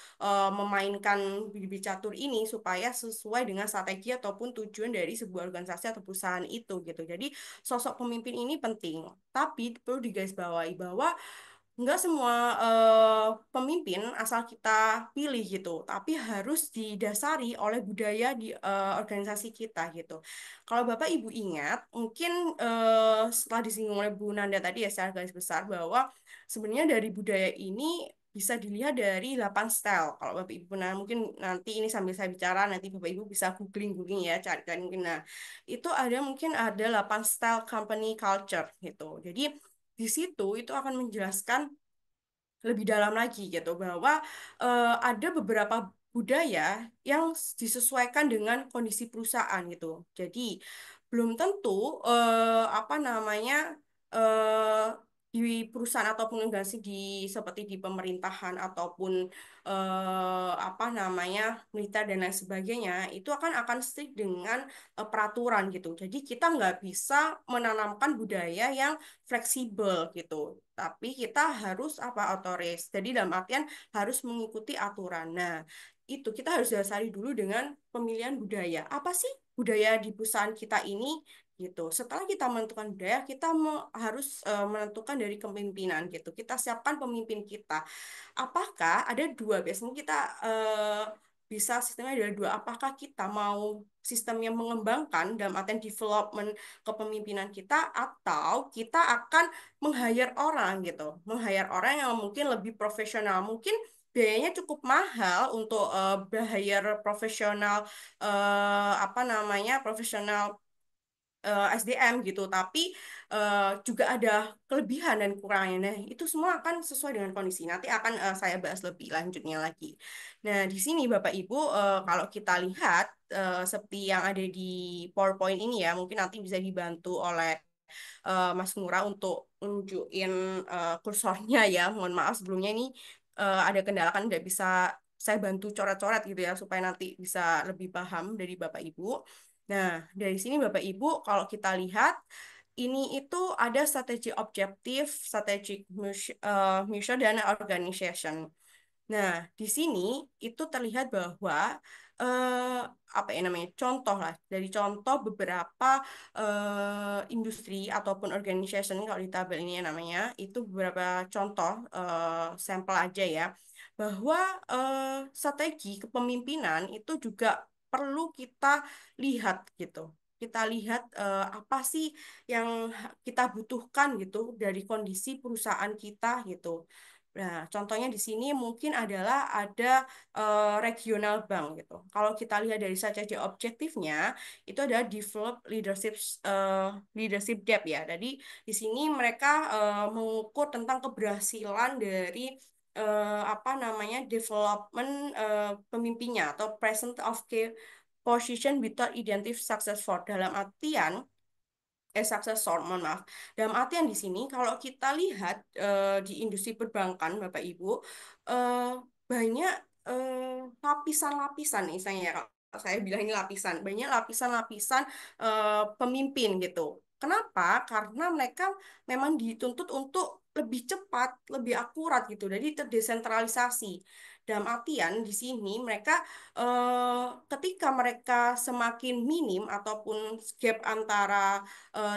memainkan bibit catur ini supaya sesuai dengan strategi ataupun tujuan dari sebuah organisasi atau perusahaan itu gitu. Jadi sosok pemimpin ini penting, tapi perlu digarisbawahi bahwa nggak semua pemimpin asal kita pilih gitu, tapi harus didasari oleh budaya di organisasi kita gitu. Kalau Bapak Ibu ingat, mungkin setelah disinggung oleh Bu Nanda tadi ya secara garis besar bahwa sebenarnya dari budaya ini bisa dilihat dari 8 style. Kalau Bapak Ibu nah mungkin nanti ini sambil saya bicara nanti Bapak Ibu bisa googling ya cari mungkin nah itu ada mungkin ada 8 style company culture gitu. Jadi di situ itu akan menjelaskan lebih dalam lagi gitu bahwa ada beberapa budaya yang disesuaikan dengan kondisi perusahaan gitu. Jadi belum tentu apa namanya eh, di perusahaan ataupun organisasi di seperti di pemerintahan ataupun apa namanya militer dan lain sebagainya itu akan strict dengan peraturan gitu. Jadi kita nggak bisa menanamkan budaya yang fleksibel gitu. Tapi kita harus apa otoris. Jadi dalam artian harus mengikuti aturan. Nah, itu kita harus dasari dulu dengan pemilihan budaya. Apa sih budaya di perusahaan kita ini? Gitu. Setelah kita menentukan budaya, kita harus menentukan dari kepemimpinan gitu. Kita siapkan pemimpin kita. Apakah ada dua? Biasanya kita bisa sistemnya ada dua. Apakah kita mau sistem yang mengembangkan dalam artian development kepemimpinan kita atau kita akan meng-hire orang gitu. Meng-hire orang yang mungkin lebih profesional. Mungkin biayanya cukup mahal untuk hire profesional apa namanya profesional SDM gitu, tapi juga ada kelebihan dan kurangnya. Nah, itu semua akan sesuai dengan kondisi. Nanti akan saya bahas lebih lanjutnya lagi. Nah, di sini Bapak Ibu, kalau kita lihat seperti yang ada di PowerPoint ini ya, mungkin nanti bisa dibantu oleh Mas Ngura untuk nunjukin kursornya ya. Mohon maaf sebelumnya ini ada kendala kan tidak bisa saya bantu coret-coret gitu ya supaya nanti bisa lebih paham dari Bapak Ibu. Nah, dari sini Bapak Ibu kalau kita lihat ini itu ada strategi objektif, strategi mission dan organization. Nah, di sini itu terlihat bahwa eh, apa ya namanya contoh lah dari contoh beberapa industri ataupun organization kalau di tabel ini ya namanya itu beberapa contoh sampel aja ya bahwa strategi kepemimpinan itu juga perlu kita lihat gitu. Kita lihat apa sih yang kita butuhkan gitu dari kondisi perusahaan kita gitu. Nah, contohnya di sini mungkin adalah ada regional bank gitu. Kalau kita lihat dari saja objektifnya, itu adalah develop leadership depth ya. Jadi di sini mereka mengukur tentang keberhasilan dari apa namanya development pemimpinnya atau present of key position without identify successful. Dalam artian suksesor, mohon maaf. Dalam artian di sini, kalau kita lihat di industri perbankan, Bapak Ibu, eh, banyak lapisan-lapisan, misalnya ya, kalau saya bilang ini lapisan, banyak lapisan-lapisan pemimpin gitu. Kenapa? Karena mereka memang dituntut untuk lebih cepat, lebih akurat gitu, jadi terdesentralisasi. Dalam artian di sini mereka ketika mereka semakin minim ataupun gap antara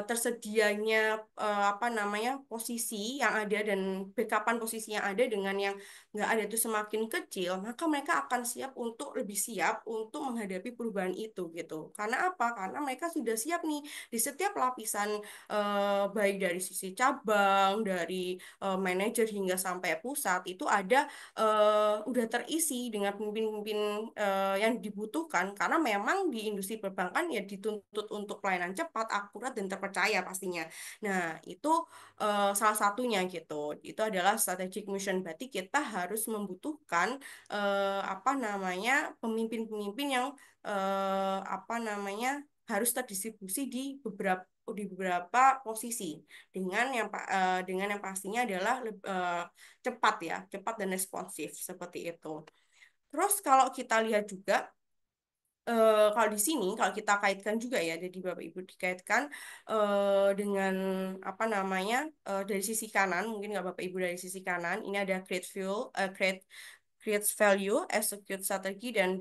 tersedianya apa namanya posisi yang ada dan backupan posisi yang ada dengan yang nggak ada itu semakin kecil, maka mereka akan siap untuk lebih siap untuk menghadapi perubahan itu gitu. Karena apa? Karena mereka sudah siap nih di setiap lapisan baik dari sisi cabang, dari manajer hingga sampai pusat itu ada udah terisi dengan pemimpin-pemimpin yang dibutuhkan karena memang di industri perbankan ya dituntut untuk pelayanan cepat, akurat dan terpercaya pastinya. Nah, itu salah satunya gitu. Itu adalah strategic mission. Berarti kita harus membutuhkan apa namanya pemimpin-pemimpin yang apa namanya harus terdistribusi di beberapa posisi dengan yang pastinya adalah cepat ya, cepat dan responsif seperti itu. Terus kalau kita lihat juga kalau di sini kalau kita kaitkan juga ya, jadi Bapak Ibu dikaitkan dengan apa namanya dari sisi kanan, mungkin nggak Bapak Ibu dari sisi kanan, ini ada creates value, execute strategi dan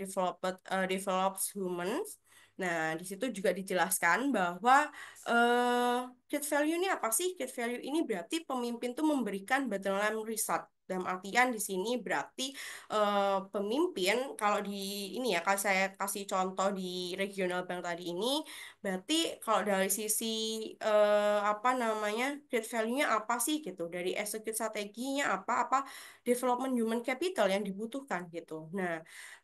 develops humans. Nah, di situ juga dijelaskan bahwa create value ini apa sih? Create value ini berarti pemimpin tuh memberikan bottom line result. Dalam artian di sini berarti pemimpin kalau di ini ya kalau saya kasih contoh di regional bank tadi ini berarti kalau dari sisi apa namanya create value-nya apa sih gitu dari execute strateginya apa development human capital yang dibutuhkan gitu. Nah,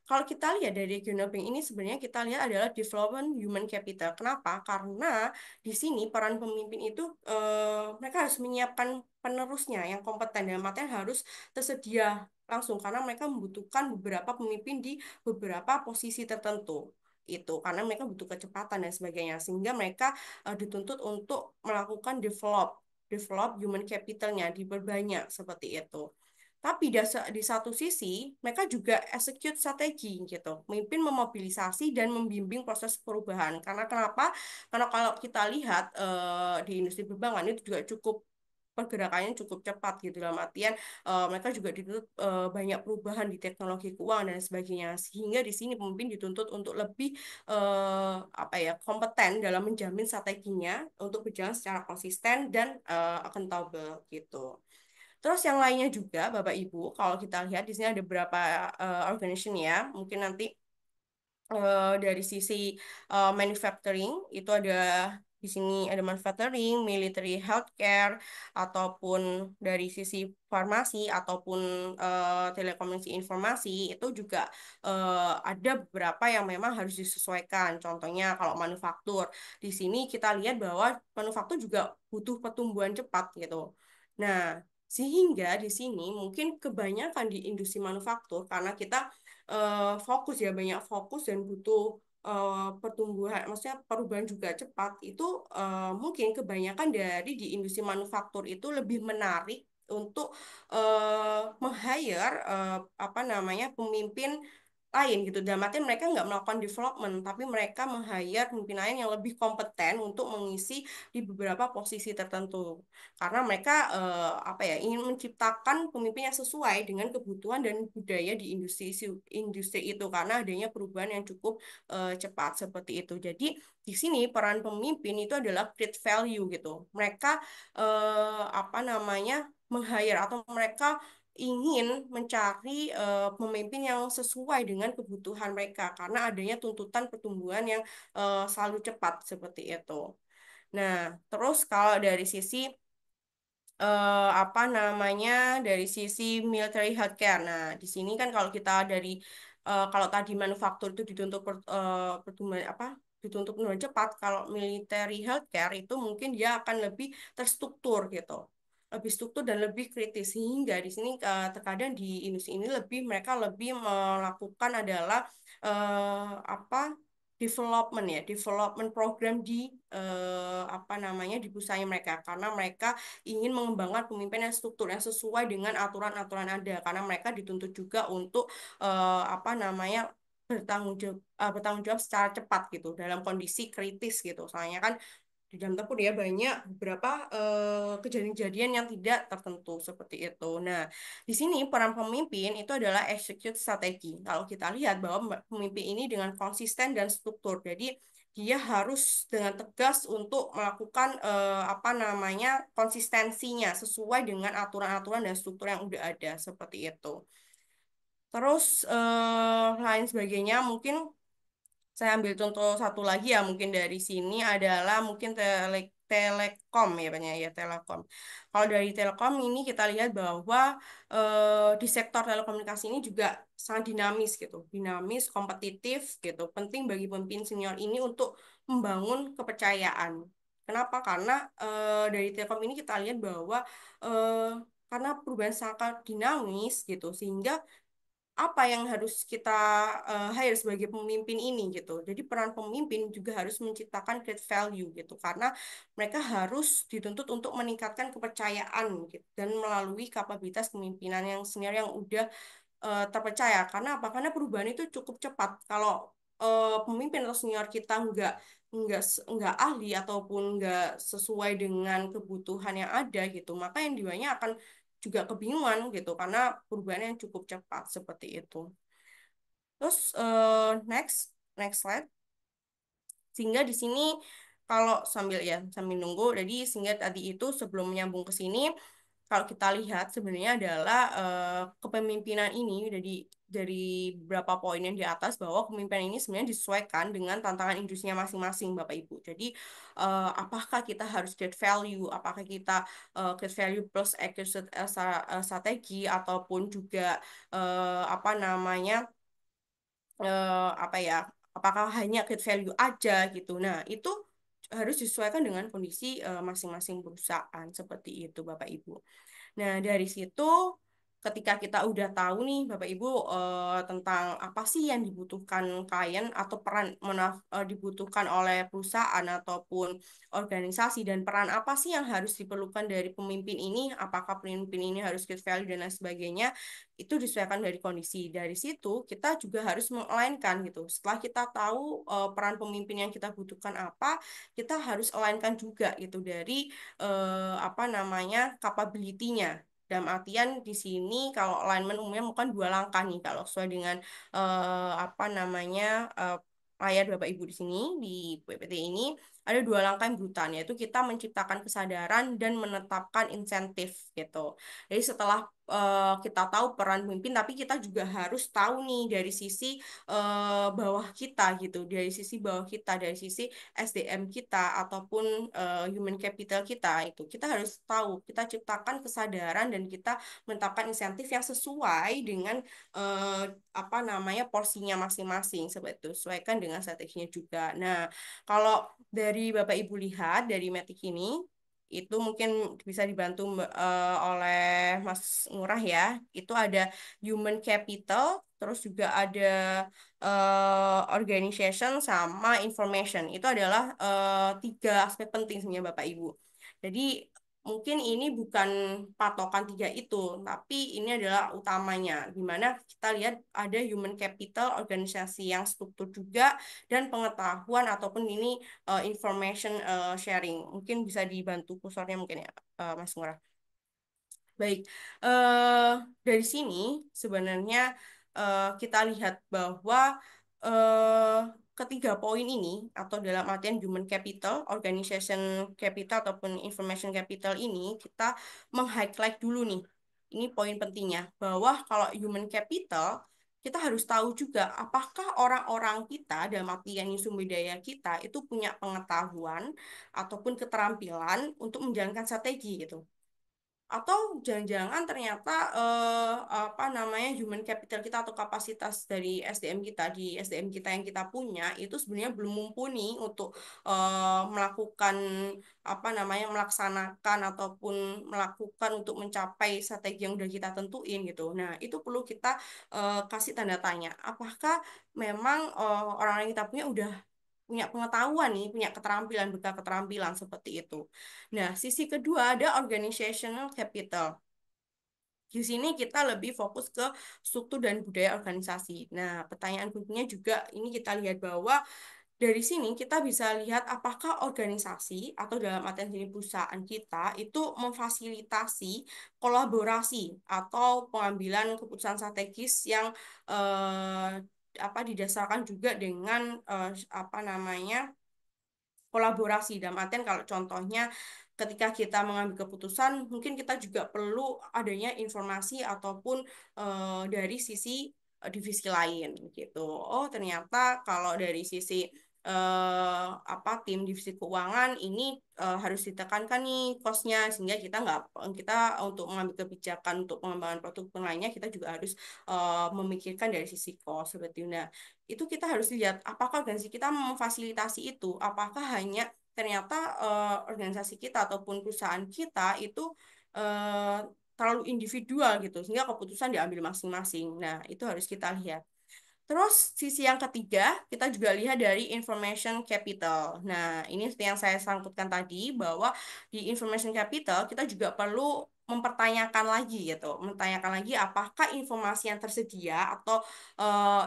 kalau kita lihat dari regional bank ini sebenarnya kita lihat adalah development human capital. Kenapa? Karena di sini peran pemimpin itu mereka harus menyiapkan penerusnya yang kompeten dan artian harus tersedia langsung karena mereka membutuhkan beberapa pemimpin di beberapa posisi tertentu itu karena mereka butuh kecepatan dan sebagainya sehingga mereka dituntut untuk melakukan develop human capitalnya diperbanyak seperti itu. Tapi di satu sisi, mereka juga execute strategi gitu, memimpin memobilisasi dan membimbing proses perubahan. Karena kenapa? Karena kalau kita lihat di industri perbankan itu juga cukup pergerakannya cukup cepat gitu dalam artian mereka juga dituntut banyak perubahan di teknologi keuangan dan sebagainya sehingga di sini pemimpin dituntut untuk lebih apa ya kompeten dalam menjamin strateginya untuk berjalan secara konsisten dan akuntabel gitu. Terus yang lainnya juga, Bapak Ibu, kalau kita lihat di sini ada beberapa organization ya, mungkin nanti dari sisi manufacturing itu ada di sini ada manufacturing, military healthcare, ataupun dari sisi farmasi ataupun telekomunikasi informasi itu juga ada beberapa yang memang harus disesuaikan. Contohnya kalau manufaktur, di sini kita lihat bahwa manufaktur juga butuh pertumbuhan cepat gitu. Nah, sehingga di sini mungkin kebanyakan di industri manufaktur karena kita fokus ya banyak fokus dan butuh pertumbuhan maksudnya perubahan juga cepat itu mungkin kebanyakan dari di industri manufaktur itu lebih menarik untuk meng-hire apa namanya pemimpin lain gitu. Dalam artian mereka nggak melakukan development, tapi mereka meng-hire pemimpin lain yang lebih kompeten untuk mengisi di beberapa posisi tertentu. Karena mereka apa ya ingin menciptakan pemimpin yang sesuai dengan kebutuhan dan budaya di industri itu karena adanya perubahan yang cukup cepat seperti itu. Jadi di sini peran pemimpin itu adalah create value gitu. Mereka apa namanya meng-hire atau mereka ingin mencari pemimpin yang sesuai dengan kebutuhan mereka karena adanya tuntutan pertumbuhan yang selalu cepat seperti itu. Nah, terus kalau dari sisi apa namanya dari sisi military healthcare. Nah, di sini kan kalau kita dari kalau tadi manufaktur itu dituntut pertumbuhan apa dituntut pertumbuhan cepat, kalau military healthcare itu mungkin dia akan lebih terstruktur gitu. Lebih struktur dan lebih kritis sehingga di sini terkadang di industri ini mereka lebih melakukan adalah apa development program di apa namanya di perusahaan mereka karena mereka ingin mengembangkan pemimpin yang struktur yang sesuai dengan aturan-aturan ada karena mereka dituntut juga untuk apa namanya bertanggung jawab secara cepat gitu dalam kondisi kritis gitu. Soalnya kan di dalam tempur ya banyak beberapa kejadian-kejadian yang tidak tertentu seperti itu. Nah, di sini peran pemimpin itu adalah execute strategi. Kalau kita lihat bahwa pemimpin ini dengan konsisten dan struktur. Jadi dia harus dengan tegas untuk melakukan apa namanya konsistensinya sesuai dengan aturan-aturan dan struktur yang udah ada seperti itu. Terus lain sebagainya mungkin saya ambil contoh satu lagi ya mungkin dari sini adalah mungkin telekom ya banyak ya telekom. Kalau dari telekom ini kita lihat bahwa di sektor telekomunikasi ini juga sangat dinamis gitu, dinamis, kompetitif gitu. Penting bagi pemimpin senior ini untuk membangun kepercayaan. Kenapa? Karena dari telekom ini kita lihat bahwa eh, karena perubahan sangat dinamis gitu, sehingga apa yang harus kita hire sebagai pemimpin ini gitu. Jadi peran pemimpin juga harus menciptakan great value gitu karena mereka harus dituntut untuk meningkatkan kepercayaan gitu dan melalui kapabilitas kepemimpinan yang senior yang udah terpercaya. Karena apa? Karena perubahan itu cukup cepat. Kalau pemimpin atau senior kita nggak ahli ataupun nggak sesuai dengan kebutuhan yang ada gitu, maka yang dianya akan juga kebingungan gitu karena perubahannya yang cukup cepat seperti itu. Terus next slide. Sehingga di sini kalau sambil nunggu, jadi sehingga tadi itu sebelum menyambung ke sini, kalau kita lihat sebenarnya adalah kepemimpinan ini dari beberapa poin yang di atas bahwa kepemimpinan ini sebenarnya disesuaikan dengan tantangan industrinya masing-masing Bapak Ibu. Jadi apakah kita harus create value, apakah kita create value plus execute strategi ataupun juga apa namanya apa ya apakah hanya create value aja gitu. Nah, itu harus disesuaikan dengan kondisi masing-masing perusahaan seperti itu Bapak Ibu. Nah, dari situ ketika kita udah tahu nih Bapak Ibu tentang apa sih yang dibutuhkan klien atau dibutuhkan oleh perusahaan ataupun organisasi dan peran apa sih yang harus diperlukan dari pemimpin ini, apakah pemimpin ini harus give value dan lain sebagainya, itu disesuaikan dari kondisi. Dari situ kita juga harus melainkan gitu. Setelah kita tahu peran pemimpin yang kita butuhkan apa, kita harus alainkan juga gitu dari apa namanya capability-nya. Dalam artian di sini kalau alignment umumnya bukan dua langkah nih kalau sesuai dengan apa namanya layar Bapak Ibu di sini di PPT ini ada dua langkah yang brutal yaitu kita menciptakan kesadaran dan menetapkan insentif gitu. Jadi setelah kita tahu peran pemimpin tapi kita juga harus tahu nih dari sisi bawah kita gitu, dari sisi SDM kita ataupun human capital kita itu kita harus tahu kita ciptakan kesadaran dan kita menetapkan insentif yang sesuai dengan eh, apa namanya porsinya masing-masing seperti itu sesuaikan dengan strateginya juga. Nah, kalau dari Bapak Ibu lihat dari Matic ini itu mungkin bisa dibantu oleh Mas Ngurah ya. Itu ada human capital, terus juga ada organization sama information. Itu adalah tiga aspek penting sebenarnya Bapak Ibu. Jadi mungkin ini bukan patokan tiga itu, tapi ini adalah utamanya. Di mana kita lihat ada human capital, organisasi yang struktur juga, dan pengetahuan ataupun ini information sharing. Mungkin bisa dibantu kursornya mungkin ya, Mas Ngurah. Baik, eh dari sini sebenarnya kita lihat bahwa eh ketiga poin ini atau dalam artian human capital, organization capital ataupun information capital ini kita meng-highlight dulu nih. Ini poin pentingnya bahwa kalau human capital kita harus tahu juga apakah orang-orang kita dalam artian sumber daya kita itu punya pengetahuan ataupun keterampilan untuk menjalankan strategi gitu. Atau jangan-jangan ternyata apa namanya human capital kita atau kapasitas dari SDM kita di SDM kita yang kita punya itu sebenarnya belum mumpuni untuk melakukan apa namanya melaksanakan ataupun melakukan untuk mencapai strategi yang udah kita tentuin gitu. Nah, itu perlu kita kasih tanda tanya. Apakah memang orang-orang yang kita punya udah punya pengetahuan nih, punya keterampilan, bekal keterampilan seperti itu. Nah, sisi kedua ada organizational capital. Di sini kita lebih fokus ke struktur dan budaya organisasi. Nah, pertanyaan berikutnya juga ini kita lihat bahwa dari sini kita bisa lihat apakah organisasi atau dalam artian sini perusahaan kita itu memfasilitasi kolaborasi atau pengambilan keputusan strategis yang eh, apa didasarkan juga dengan apa namanya kolaborasi dalam artian kalau contohnya ketika kita mengambil keputusan mungkin kita juga perlu adanya informasi ataupun dari sisi divisi lain gitu. Oh, ternyata kalau dari sisi apa tim divisi keuangan ini harus ditekankan nih kosnya sehingga kita nggak kita untuk mengambil kebijakan untuk pengembangan produk lainnya kita juga harus memikirkan dari sisi kos seperti itu. Nah, itu kita harus lihat apakah organisasi kita memfasilitasi itu, apakah hanya ternyata organisasi kita ataupun perusahaan kita itu eh, terlalu individual gitu, sehingga keputusan diambil masing-masing. Nah, itu harus kita lihat. Terus sisi yang ketiga, kita juga lihat dari information capital. Nah, ini seperti yang saya sangkutkan tadi, bahwa di information capital kita juga perlu mempertanyakan lagi gitu. Mempertanyakan lagi apakah informasi yang tersedia atau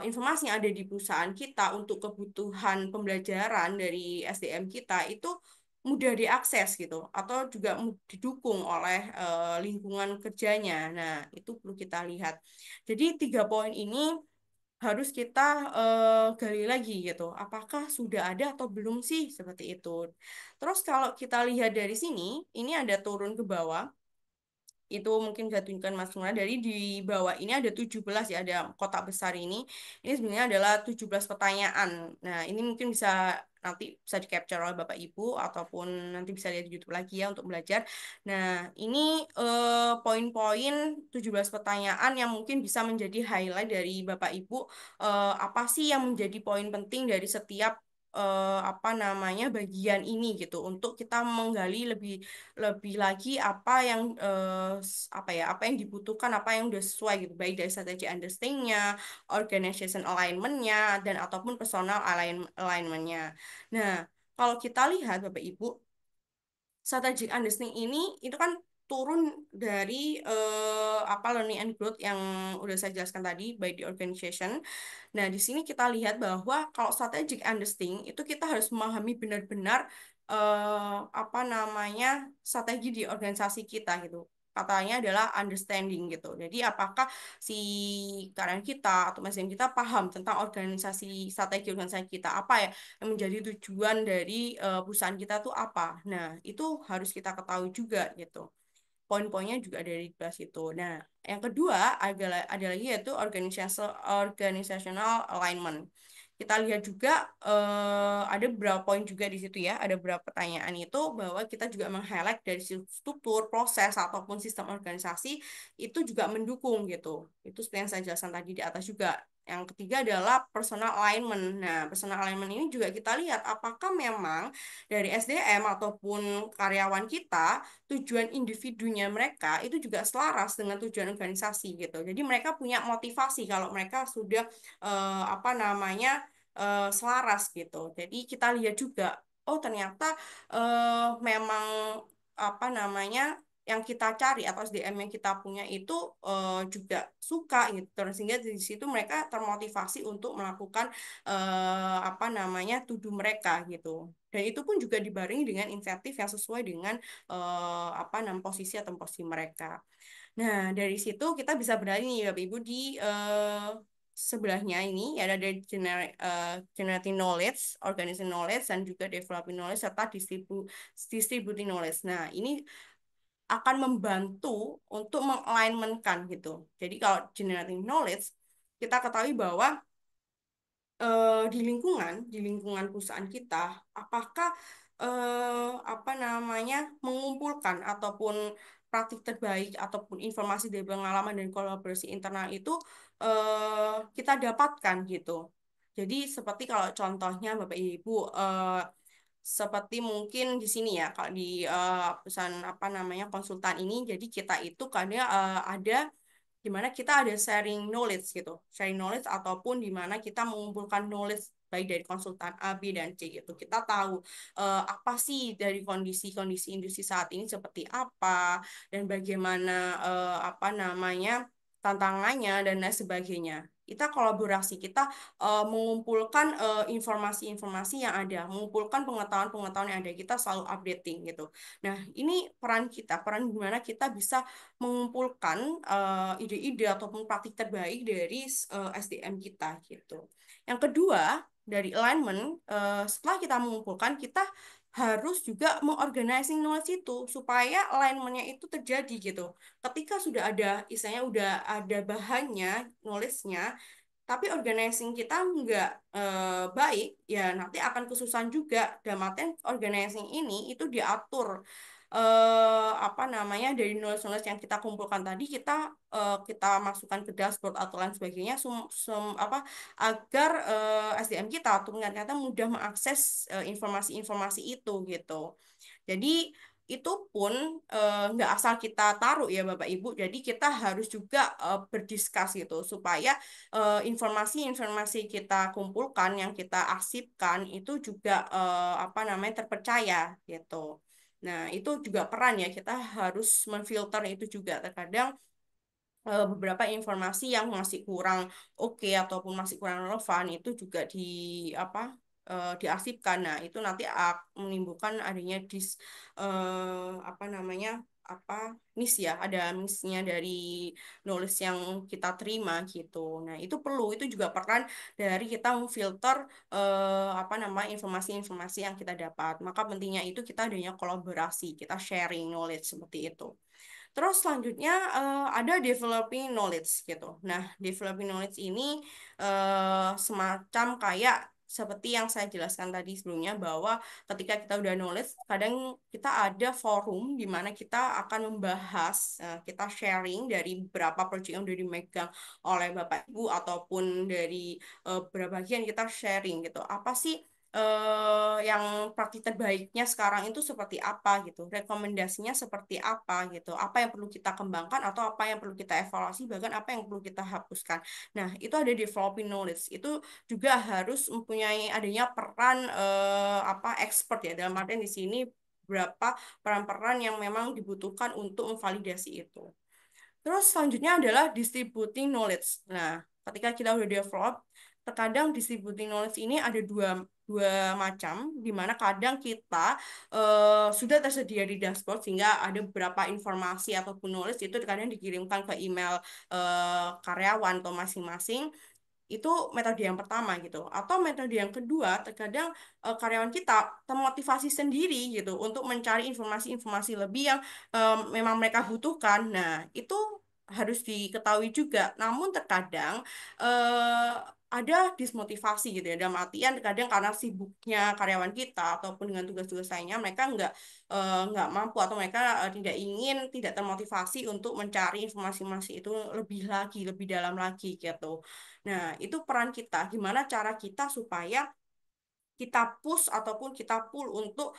informasi yang ada di perusahaan kita untuk kebutuhan pembelajaran dari SDM kita itu mudah diakses gitu atau juga didukung oleh lingkungan kerjanya. Nah, itu perlu kita lihat. Jadi tiga poin ini harus kita gali lagi gitu. Apakah sudah ada atau belum sih seperti itu. Terus kalau kita lihat dari sini, ini ada turun ke bawah itu mungkin bisa tunjukkan Mas Muna dari di bawah ini ada 17 ya ada kotak besar ini sebenarnya adalah 17 pertanyaan. Nah, ini mungkin bisa nanti bisa di capture oleh Bapak Ibu ataupun nanti bisa lihat di YouTube lagi ya untuk belajar. Nah, ini poin-poin 17 pertanyaan yang mungkin bisa menjadi highlight dari Bapak Ibu apa sih yang menjadi poin penting dari setiap apa namanya bagian ini gitu untuk kita menggali lebih lebih lagi apa yang apa ya apa yang dibutuhkan apa yang udah sesuai gitu baik dari strategi understanding-nya, organization alignment-nya dan ataupun personal alignment-nya. Nah, kalau kita lihat Bapak Ibu strategic understanding ini itu kan turun dari apa learning and growth yang udah saya jelaskan tadi by the organization. Nah, di sini kita lihat bahwa kalau strategic understanding itu kita harus memahami benar-benar apa namanya strategi di organisasi kita gitu. Katanya adalah understanding gitu. Jadi apakah si karyawan kita atau mesin kita paham tentang organisasi strategi organisasi kita apa ya yang menjadi tujuan dari perusahaan kita tuh apa. Nah, itu harus kita ketahui juga gitu poin-poinnya juga ada di kelas itu. Nah, yang kedua ada lagi yaitu organizational alignment. Kita lihat juga ada beberapa poin juga di situ ya, ada beberapa pertanyaan itu bahwa kita juga meng-highlight dari struktur, proses ataupun sistem organisasi itu juga mendukung gitu. Itu seperti yang saya jelaskan tadi di atas juga. Yang ketiga adalah personal alignment. Nah, personal alignment ini juga kita lihat apakah memang dari SDM ataupun karyawan kita tujuan individunya mereka itu juga selaras dengan tujuan organisasi gitu. Jadi mereka punya motivasi kalau mereka sudah apa namanya selaras gitu. Jadi kita lihat juga, oh ternyata memang apa namanya yang kita cari atau SDM yang kita punya itu juga suka gitu. Terus sehingga di situ mereka termotivasi untuk melakukan apa namanya to-do mereka gitu. Dan itu pun juga dibarengi dengan insentif yang sesuai dengan apa namanya posisi atau posisi mereka. Nah, dari situ kita bisa beralih nih Bapak Ibu di sebelahnya ini ya ada dari generating knowledge, organizing knowledge dan juga developing knowledge serta distributing knowledge. Nah, ini akan membantu untuk mengalignmentkan gitu. Jadi kalau generating knowledge kita ketahui bahwa di lingkungan perusahaan kita, apakah apa namanya mengumpulkan ataupun praktik terbaik ataupun informasi dari pengalaman dan kolaborasi internal itu kita dapatkan gitu. Jadi seperti kalau contohnya Bapak Ibu seperti mungkin di sini ya kalau di perusahaan apa namanya konsultan ini jadi kita itu kadang ada di mana kita ada sharing knowledge gitu. Sharing knowledge ataupun di mana kita mengumpulkan knowledge baik dari konsultan A, B, dan C gitu. Kita tahu apa sih dari kondisi-kondisi industri saat ini seperti apa dan bagaimana apa namanya tantangannya dan lain sebagainya. Kita kolaborasi, kita mengumpulkan informasi-informasi yang ada, mengumpulkan pengetahuan-pengetahuan yang ada. Kita selalu updating gitu. Nah, ini peran kita, peran gimana kita bisa mengumpulkan ide-ide ataupun praktik terbaik dari SDM kita gitu. Yang kedua, dari alignment, setelah kita mengumpulkan, kita harus juga mengorganizing knowledge itu supaya alignmentnya itu terjadi gitu. Ketika sudah ada, istilahnya udah ada bahannya, knowledge-nya, tapi organizing kita nggak baik, ya nanti akan kesusahan juga. Dalam artian organizing ini itu diatur apa namanya dari knowledge-knowledge yang kita kumpulkan tadi kita masukkan ke dashboard atau lain sebagainya apa agar SDM kita atau ternyata mudah mengakses informasi-informasi itu gitu. Jadi itu pun nggak asal kita taruh ya Bapak Ibu. Jadi kita harus juga berdiskus gitu supaya informasi-informasi kita kumpulkan yang kita arsipkan itu juga apa namanya terpercaya gitu. Nah, itu juga peran ya kita harus memfilter itu juga. Terkadang beberapa informasi yang masih kurang oke ataupun masih kurang relevan itu juga apa diarsipkan. Nah, itu nanti menimbulkan adanya apa namanya apa miss ya, ada missnya dari knowledge yang kita terima gitu. Nah, itu perlu, itu juga peran dari kita memfilter apa nama informasi-informasi yang kita dapat. Maka pentingnya itu kita adanya kolaborasi, kita sharing knowledge seperti itu. Terus selanjutnya ada developing knowledge gitu. Nah, developing knowledge ini semacam kayak seperti yang saya jelaskan tadi sebelumnya bahwa ketika kita udah knowledge, kadang kita ada forum di mana kita akan membahas, kita sharing dari beberapa project yang udah dimegang oleh Bapak Ibu ataupun dari beberapa bagian kita sharing gitu. Apa sih yang praktik terbaiknya sekarang itu seperti apa gitu, rekomendasinya seperti apa gitu, apa yang perlu kita kembangkan atau apa yang perlu kita evaluasi, bahkan apa yang perlu kita hapuskan. Nah, itu ada developing knowledge, itu juga harus mempunyai adanya peran apa expert ya, dalam artian di sini berapa peran-peran yang memang dibutuhkan untuk memvalidasi itu. Terus selanjutnya adalah distributing knowledge. Nah, ketika kita udah develop, terkadang distributing knowledge ini ada dua macam, di mana kadang kita sudah tersedia di dashboard sehingga ada beberapa informasi ataupun knowledge itu kadang dikirimkan ke email karyawan atau masing-masing. Itu metode yang pertama gitu. Atau metode yang kedua, terkadang karyawan kita termotivasi sendiri gitu untuk mencari informasi-informasi lebih yang memang mereka butuhkan. Nah, itu harus diketahui juga. Namun terkadang eh, ada dismotivasi gitu ya. Dalam artian terkadang karena sibuknya karyawan kita ataupun dengan tugas-tugas lainnya, mereka nggak mampu atau mereka tidak termotivasi untuk mencari informasi-informasi itu lebih lagi, lebih dalam lagi gitu. Nah, itu peran kita. Gimana cara kita supaya kita push ataupun kita pull untuk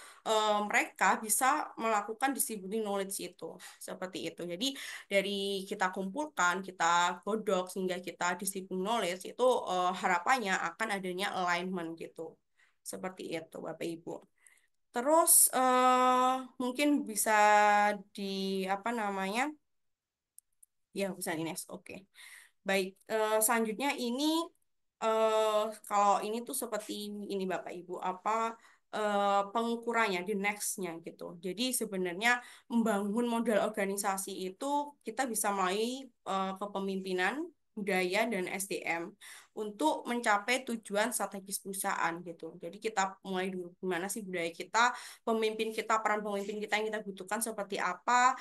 mereka bisa melakukan distributing knowledge itu. Seperti itu. Jadi dari kita kumpulkan, kita godok sehingga kita distributing knowledge itu harapannya akan adanya alignment gitu. Seperti itu, Bapak Ibu. Terus mungkin bisa di apa namanya? Ya, bisa di next. Oke. Baik, selanjutnya ini kalau ini tuh seperti ini Bapak Ibu, apa pengukurannya, the next-nya gitu. Jadi sebenarnya membangun modal organisasi itu kita bisa melalui kepemimpinan, budaya, dan SDM untuk mencapai tujuan strategis perusahaan gitu. Jadi kita mulai dulu gimana sih budaya kita, pemimpin kita, peran pemimpin kita yang kita butuhkan seperti apa,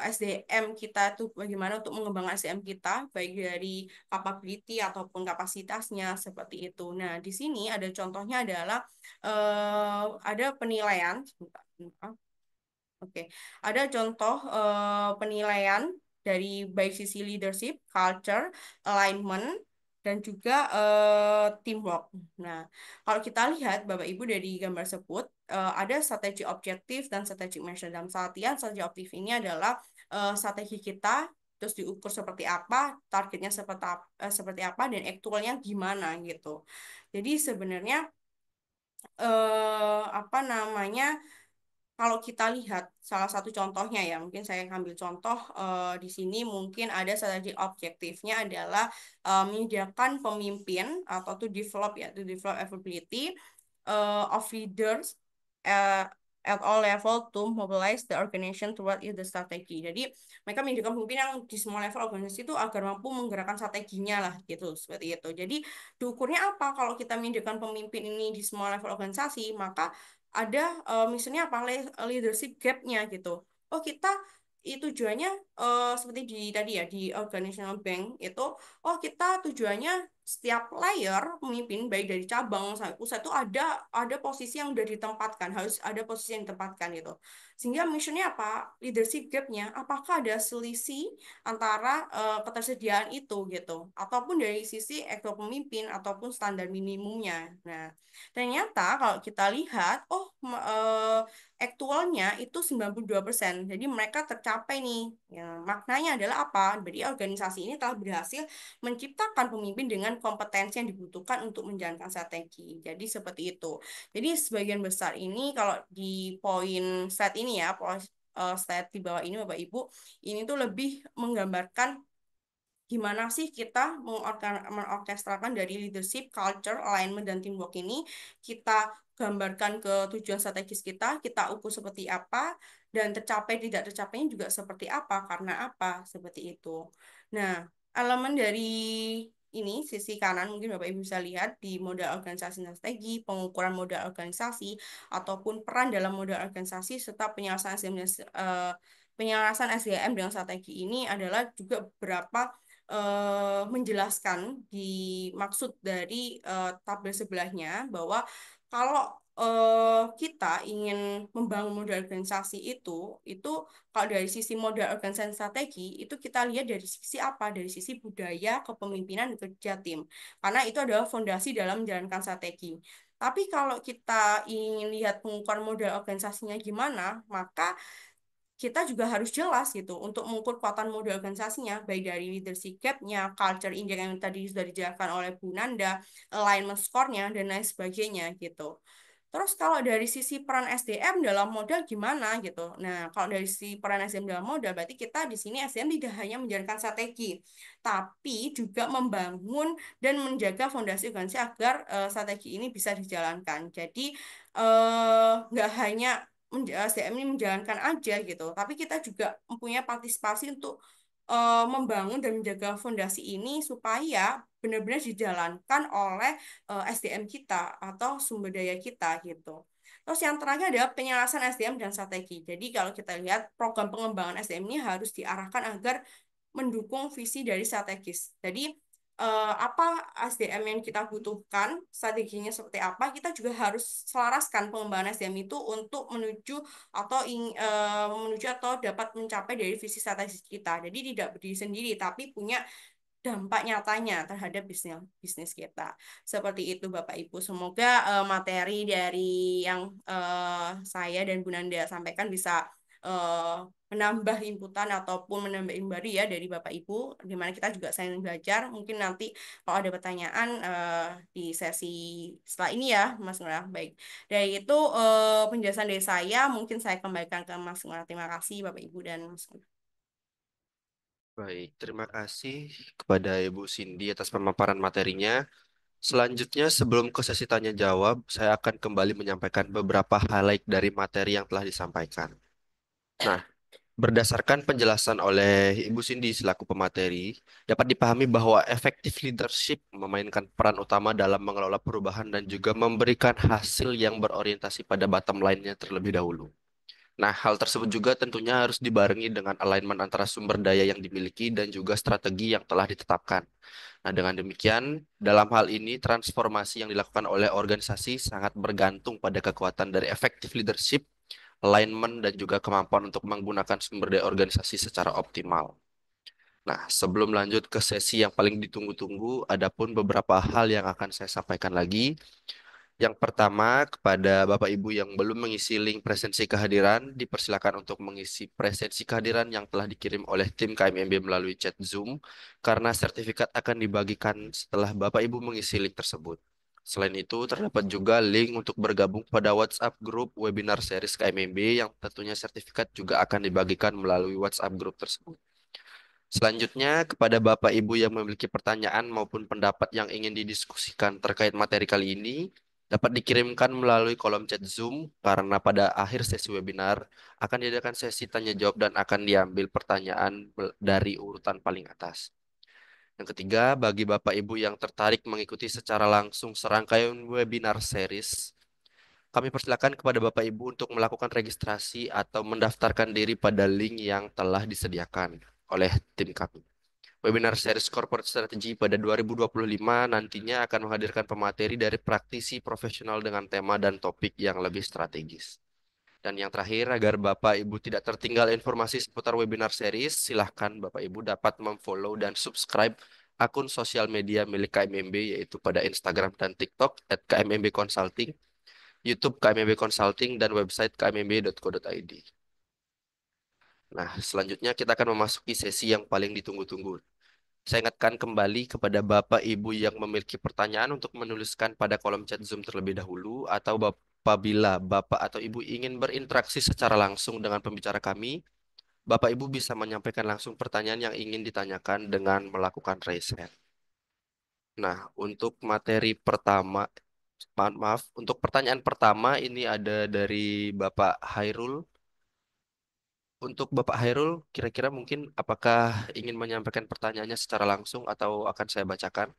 SDM kita itu bagaimana untuk mengembangkan SDM kita, baik dari capability ataupun kapasitasnya seperti itu. Nah, di sini ada contohnya adalah ada penilaian. Sebentar, Oke, ada contoh penilaian dari baik sisi leadership, culture, alignment, dan juga teamwork. Nah, kalau kita lihat Bapak Ibu dari gambar tersebut, ada strategi objektif dan strategi measure. Dalam artian strategi objektif ini adalah strategi kita, terus diukur seperti apa, targetnya seperti apa, dan aktualnya gimana gitu. Jadi sebenarnya apa namanya? Kalau kita lihat salah satu contohnya ya, mungkin saya ambil contoh di sini mungkin ada strategi objektifnya adalah menyediakan pemimpin atau to develop ability of leaders uh, at all level to mobilize the organization toward the strategy. Jadi mereka menyediakan pemimpin yang di semua level organisasi itu agar mampu menggerakkan strateginya lah gitu seperti itu. Jadi diukurnya apa kalau kita menyediakan pemimpin ini di semua level organisasi, maka ada misalnya apa leadership gap-nya gitu. Oh kita itu tujuannya seperti di tadi ya di organizational bank itu, oh kita tujuannya setiap layer pemimpin baik dari cabang sampai pusat itu ada posisi yang udah ditempatkan, harus ada posisi yang ditempatkan gitu. Sehingga missionnya apa? Leadership gap-nya apakah ada selisih antara ketersediaan itu gitu, ataupun dari sisi ekor pemimpin ataupun standar minimumnya. Nah, ternyata kalau kita lihat, aktualnya itu 92%. Jadi mereka tercapai nih. Ya, maknanya adalah apa? Berarti organisasi ini telah berhasil menciptakan pemimpin dengan kompetensi yang dibutuhkan untuk menjalankan strategi. Jadi seperti itu. Jadi sebagian besar ini kalau di poin slide ini ya, slide di bawah ini Bapak Ibu, ini tuh lebih menggambarkan gimana sih kita mengorkestrakan dari leadership, culture, alignment, dan teamwork ini, kita gambarkan ke tujuan strategis kita ukur seperti apa, dan tercapai tidak tercapainya juga seperti apa, karena apa, seperti itu. Nah, elemen dari ini, sisi kanan, mungkin Bapak Ibu bisa lihat di modal organisasi dan strategi, pengukuran modal organisasi, ataupun peran dalam modal organisasi, serta penyelarasan SDM dengan strategi ini adalah juga beberapa menjelaskan di maksud dari tabel sebelahnya bahwa kalau kita ingin membangun modal organisasi itu kalau dari sisi modal organisasi strategi itu kita lihat dari sisi apa? Dari sisi budaya, kepemimpinan, dan kerja tim. Karena itu adalah fondasi dalam menjalankan strategi. Tapi kalau kita ingin lihat pengukuran modal organisasinya gimana, maka kita juga harus jelas gitu untuk mengukur kekuatan model organisasinya, baik dari leadership gap-nya, culture index yang tadi sudah dijelaskan oleh Bu Nanda, alignment score-nya, dan lain sebagainya gitu. Terus kalau dari sisi peran SDM dalam modal gimana gitu. Nah, kalau dari sisi peran SDM dalam modal berarti kita di sini SDM tidak hanya menjalankan strategi, tapi juga membangun dan menjaga fondasi organisasi agar strategi ini bisa dijalankan. Jadi nggak hanya SDM ini menjalankan aja gitu, tapi kita juga mempunyai partisipasi untuk membangun dan menjaga fondasi ini supaya benar-benar dijalankan oleh SDM kita atau sumber daya kita gitu. Terus yang terakhir adalah penyelesaian SDM dan strategi. Jadi kalau kita lihat program pengembangan SDM ini harus diarahkan agar mendukung visi dari strategis. Jadi apa SDM yang kita butuhkan, strateginya seperti apa, kita juga harus selaraskan pengembangan SDM itu untuk menuju atau dapat mencapai dari visi strategis kita. Jadi tidak berdiri sendiri, tapi punya dampak nyatanya terhadap bisnis bisnis kita. Seperti itu Bapak Ibu. Semoga materi dari yang saya dan Bu Nanda sampaikan bisa eh, menambah inputan ataupun menambah ilmu baru ya dari Bapak Ibu, di mana kita juga saling belajar. Mungkin nanti kalau ada pertanyaan di sesi setelah ini ya, Mas Ngurah. Baik. Dari itu penjelasan dari saya, mungkin saya kembalikan ke Mas Ngurah. Terima kasih Bapak Ibu dan Mas Ngurah. Baik, terima kasih kepada Ibu Cindy atas pemaparan materinya. Selanjutnya, sebelum ke sesi tanya jawab, saya akan kembali menyampaikan beberapa highlight dari materi yang telah disampaikan. Nah, berdasarkan penjelasan oleh Ibu Cindy selaku pemateri, dapat dipahami bahwa effective leadership memainkan peran utama dalam mengelola perubahan dan juga memberikan hasil yang berorientasi pada bottom line-nya terlebih dahulu. Nah, hal tersebut juga tentunya harus dibarengi dengan alignment antara sumber daya yang dimiliki dan juga strategi yang telah ditetapkan. Nah, dengan demikian, dalam hal ini transformasi yang dilakukan oleh organisasi sangat bergantung pada kekuatan dari effective leadership alignment, dan juga kemampuan untuk menggunakan sumber daya organisasi secara optimal. Nah, sebelum lanjut ke sesi yang paling ditunggu-tunggu, ada pun beberapa hal yang akan saya sampaikan lagi. Yang pertama, kepada Bapak Ibu yang belum mengisi link presensi kehadiran, dipersilakan untuk mengisi presensi kehadiran yang telah dikirim oleh tim KMMB melalui chat Zoom, karena sertifikat akan dibagikan setelah Bapak Ibu mengisi link tersebut. Selain itu, terdapat juga link untuk bergabung pada WhatsApp grup webinar series KMMB yang tentunya sertifikat juga akan dibagikan melalui WhatsApp grup tersebut. Selanjutnya, kepada Bapak Ibu yang memiliki pertanyaan maupun pendapat yang ingin didiskusikan terkait materi kali ini, dapat dikirimkan melalui kolom chat Zoom, karena pada akhir sesi webinar akan diadakan sesi tanya jawab dan akan diambil pertanyaan dari urutan paling atas. Yang ketiga, bagi Bapak Ibu yang tertarik mengikuti secara langsung serangkaian webinar series, kami persilakan kepada Bapak Ibu untuk melakukan registrasi atau mendaftarkan diri pada link yang telah disediakan oleh tim kami. Webinar series Corporate Strategy pada 2025 nantinya akan menghadirkan pemateri dari praktisi profesional dengan tema dan topik yang lebih strategis. Dan yang terakhir, agar Bapak Ibu tidak tertinggal informasi seputar webinar series, silahkan Bapak Ibu dapat memfollow dan subscribe akun sosial media milik KMMB, yaitu pada Instagram dan TikTok @KMMB Consulting, YouTube KMMB Consulting, dan website kmbb.co.id. Nah, selanjutnya kita akan memasuki sesi yang paling ditunggu-tunggu. Saya ingatkan kembali kepada Bapak Ibu yang memiliki pertanyaan untuk menuliskan pada kolom chat Zoom terlebih dahulu, atau apabila Bapak atau Ibu ingin berinteraksi secara langsung dengan pembicara kami, Bapak Ibu bisa menyampaikan langsung pertanyaan yang ingin ditanyakan dengan melakukan raise hand. Nah, untuk materi pertama, maaf, untuk pertanyaan pertama ini ada dari Bapak Hairul. Untuk Bapak Hairul, kira-kira mungkin apakah ingin menyampaikan pertanyaannya secara langsung atau akan saya bacakan?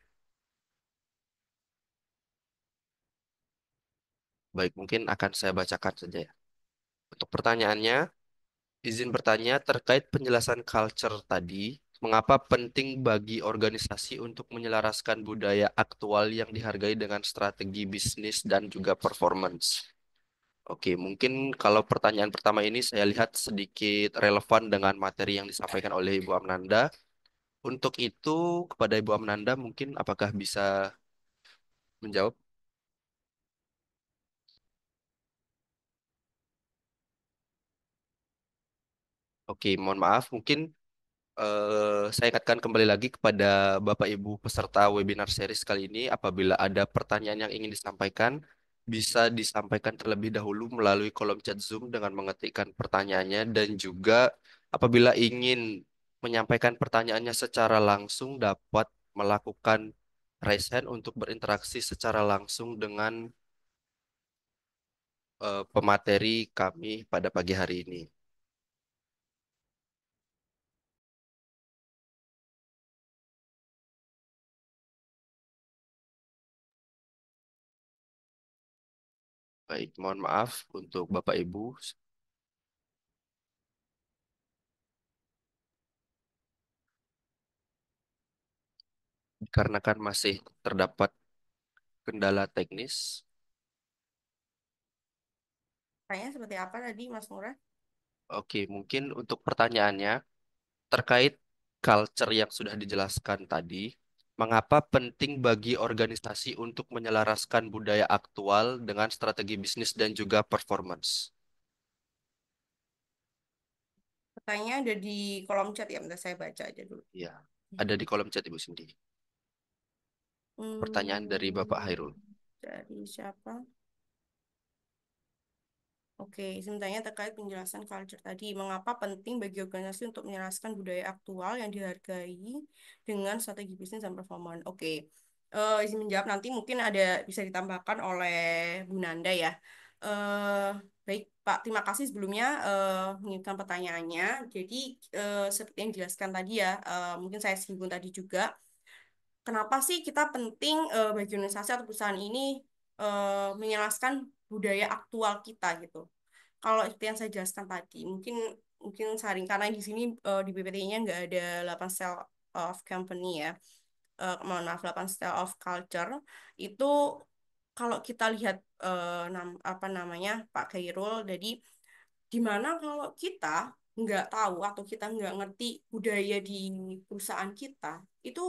Baik, mungkin akan saya bacakan saja ya. Untuk pertanyaannya, izin bertanya terkait penjelasan culture tadi, mengapa penting bagi organisasi untuk menyelaraskan budaya aktual yang dihargai dengan strategi bisnis dan juga performance? Oke, mungkin kalau pertanyaan pertama ini saya lihat sedikit relevan dengan materi yang disampaikan oleh Ibu Amnanda. Untuk itu, kepada Ibu Amnanda, mungkin apakah bisa menjawab? Oke, mohon maaf, mungkin saya ingatkan kembali lagi kepada Bapak Ibu peserta webinar series kali ini, apabila ada pertanyaan yang ingin disampaikan, bisa disampaikan terlebih dahulu melalui kolom chat Zoom dengan mengetikkan pertanyaannya, dan juga apabila ingin menyampaikan pertanyaannya secara langsung dapat melakukan raise hand untuk berinteraksi secara langsung dengan pemateri kami pada pagi hari ini. Baik, mohon maaf untuk Bapak Ibu, dikarenakan masih terdapat kendala teknis. Pertanyaan seperti apa tadi, Mas Ngurah? Oke, mungkin untuk pertanyaannya terkait culture yang sudah dijelaskan tadi, mengapa penting bagi organisasi untuk menyelaraskan budaya aktual dengan strategi bisnis dan juga performance? Pertanyaannya ada di kolom chat ya, bentar saya baca aja dulu. Ya, ada di kolom chat Ibu Cindy. Pertanyaan dari Bapak Hmm, Hairul. dari siapa? Oke, sebenarnya terkait penjelasan culture tadi, mengapa penting bagi organisasi untuk menjelaskan budaya aktual yang dihargai dengan strategi bisnis dan performa? Oke, izin menjawab nanti mungkin ada bisa ditambahkan oleh Bu Nanda ya. Eh, baik, Pak, terima kasih sebelumnya mengirimkan pertanyaannya. Jadi, seperti yang dijelaskan tadi ya, mungkin saya singgung tadi juga. Kenapa sih kita penting bagi organisasi atau perusahaan ini menjelaskan budaya aktual kita gitu? Kalau seperti yang saya jelaskan tadi, mungkin mungkin saring karena di sini di PPT-nya nggak ada 8 style of company ya. Mohon maaf, 8 style of culture itu kalau kita lihat apa namanya Pak Khairul, jadi Dimana kalau kita nggak tahu atau kita nggak ngerti budaya di perusahaan kita, itu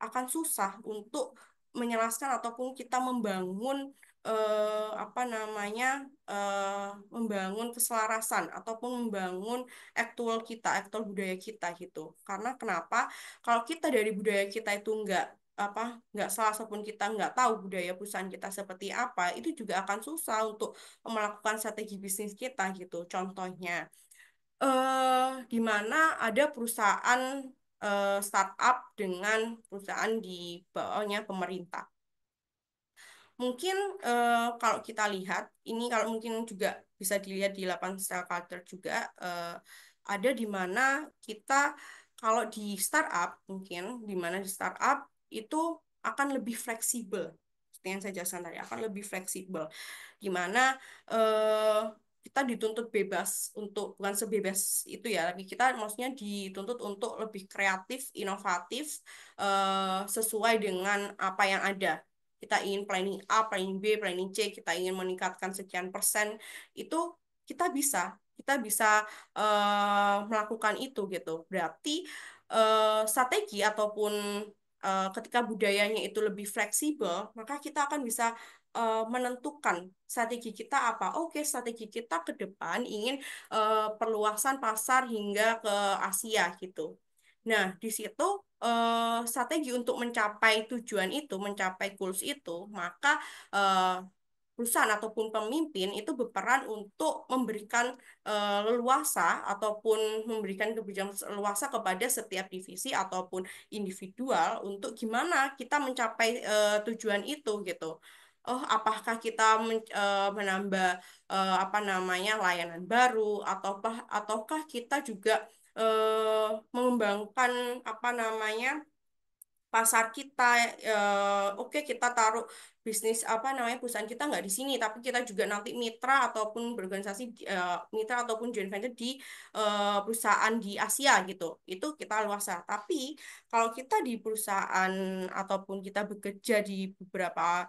akan susah untuk menjelaskan ataupun kita membangun apa namanya membangun keselarasan ataupun membangun aktual budaya kita gitu. Karena kenapa? Kalau kita dari budaya kita itu apa nggak salah ataupun kita nggak tahu budaya perusahaan kita seperti apa, itu juga akan susah untuk melakukan strategi bisnis kita gitu. Contohnya, di mana ada perusahaan startup dengan perusahaan di bawahnya pemerintah. Mungkin kalau kita lihat, ini kalau mungkin juga bisa dilihat di lapangan style culture juga, ada di mana kita kalau di startup, mungkin di mana di startup itu akan lebih fleksibel. Seperti yang saya jelaskan tadi, akan lebih fleksibel. Di mana eh, kita dituntut bebas untuk, bukan sebebas itu ya, tapi kita maksudnya dituntut untuk lebih kreatif, inovatif, sesuai dengan apa yang ada. Kita ingin planning A, planning B, planning C, kita ingin meningkatkan sekian persen, itu kita bisa melakukan itu gitu. Berarti strategi ataupun ketika budayanya itu lebih fleksibel, maka kita akan bisa menentukan strategi kita apa. Oke, strategi kita ke depan ingin perluasan pasar hingga ke Asia gitu. Nah, di situ strategi untuk mencapai tujuan itu, mencapai goals itu, maka eh, perusahaan ataupun pemimpin itu berperan untuk memberikan leluasa ataupun memberikan kebijakan leluasa kepada setiap divisi ataupun individual untuk gimana kita mencapai tujuan itu gitu. Oh, apakah kita menambah apa namanya layanan baru ataukah kita juga mengembangkan apa namanya pasar kita, oke kita taruh bisnis apa namanya perusahaan kita nggak di sini tapi kita juga nanti mitra ataupun berorganisasi mitra ataupun joint venture di perusahaan di Asia gitu, itu kita luasa. Tapi kalau kita di perusahaan ataupun kita bekerja di beberapa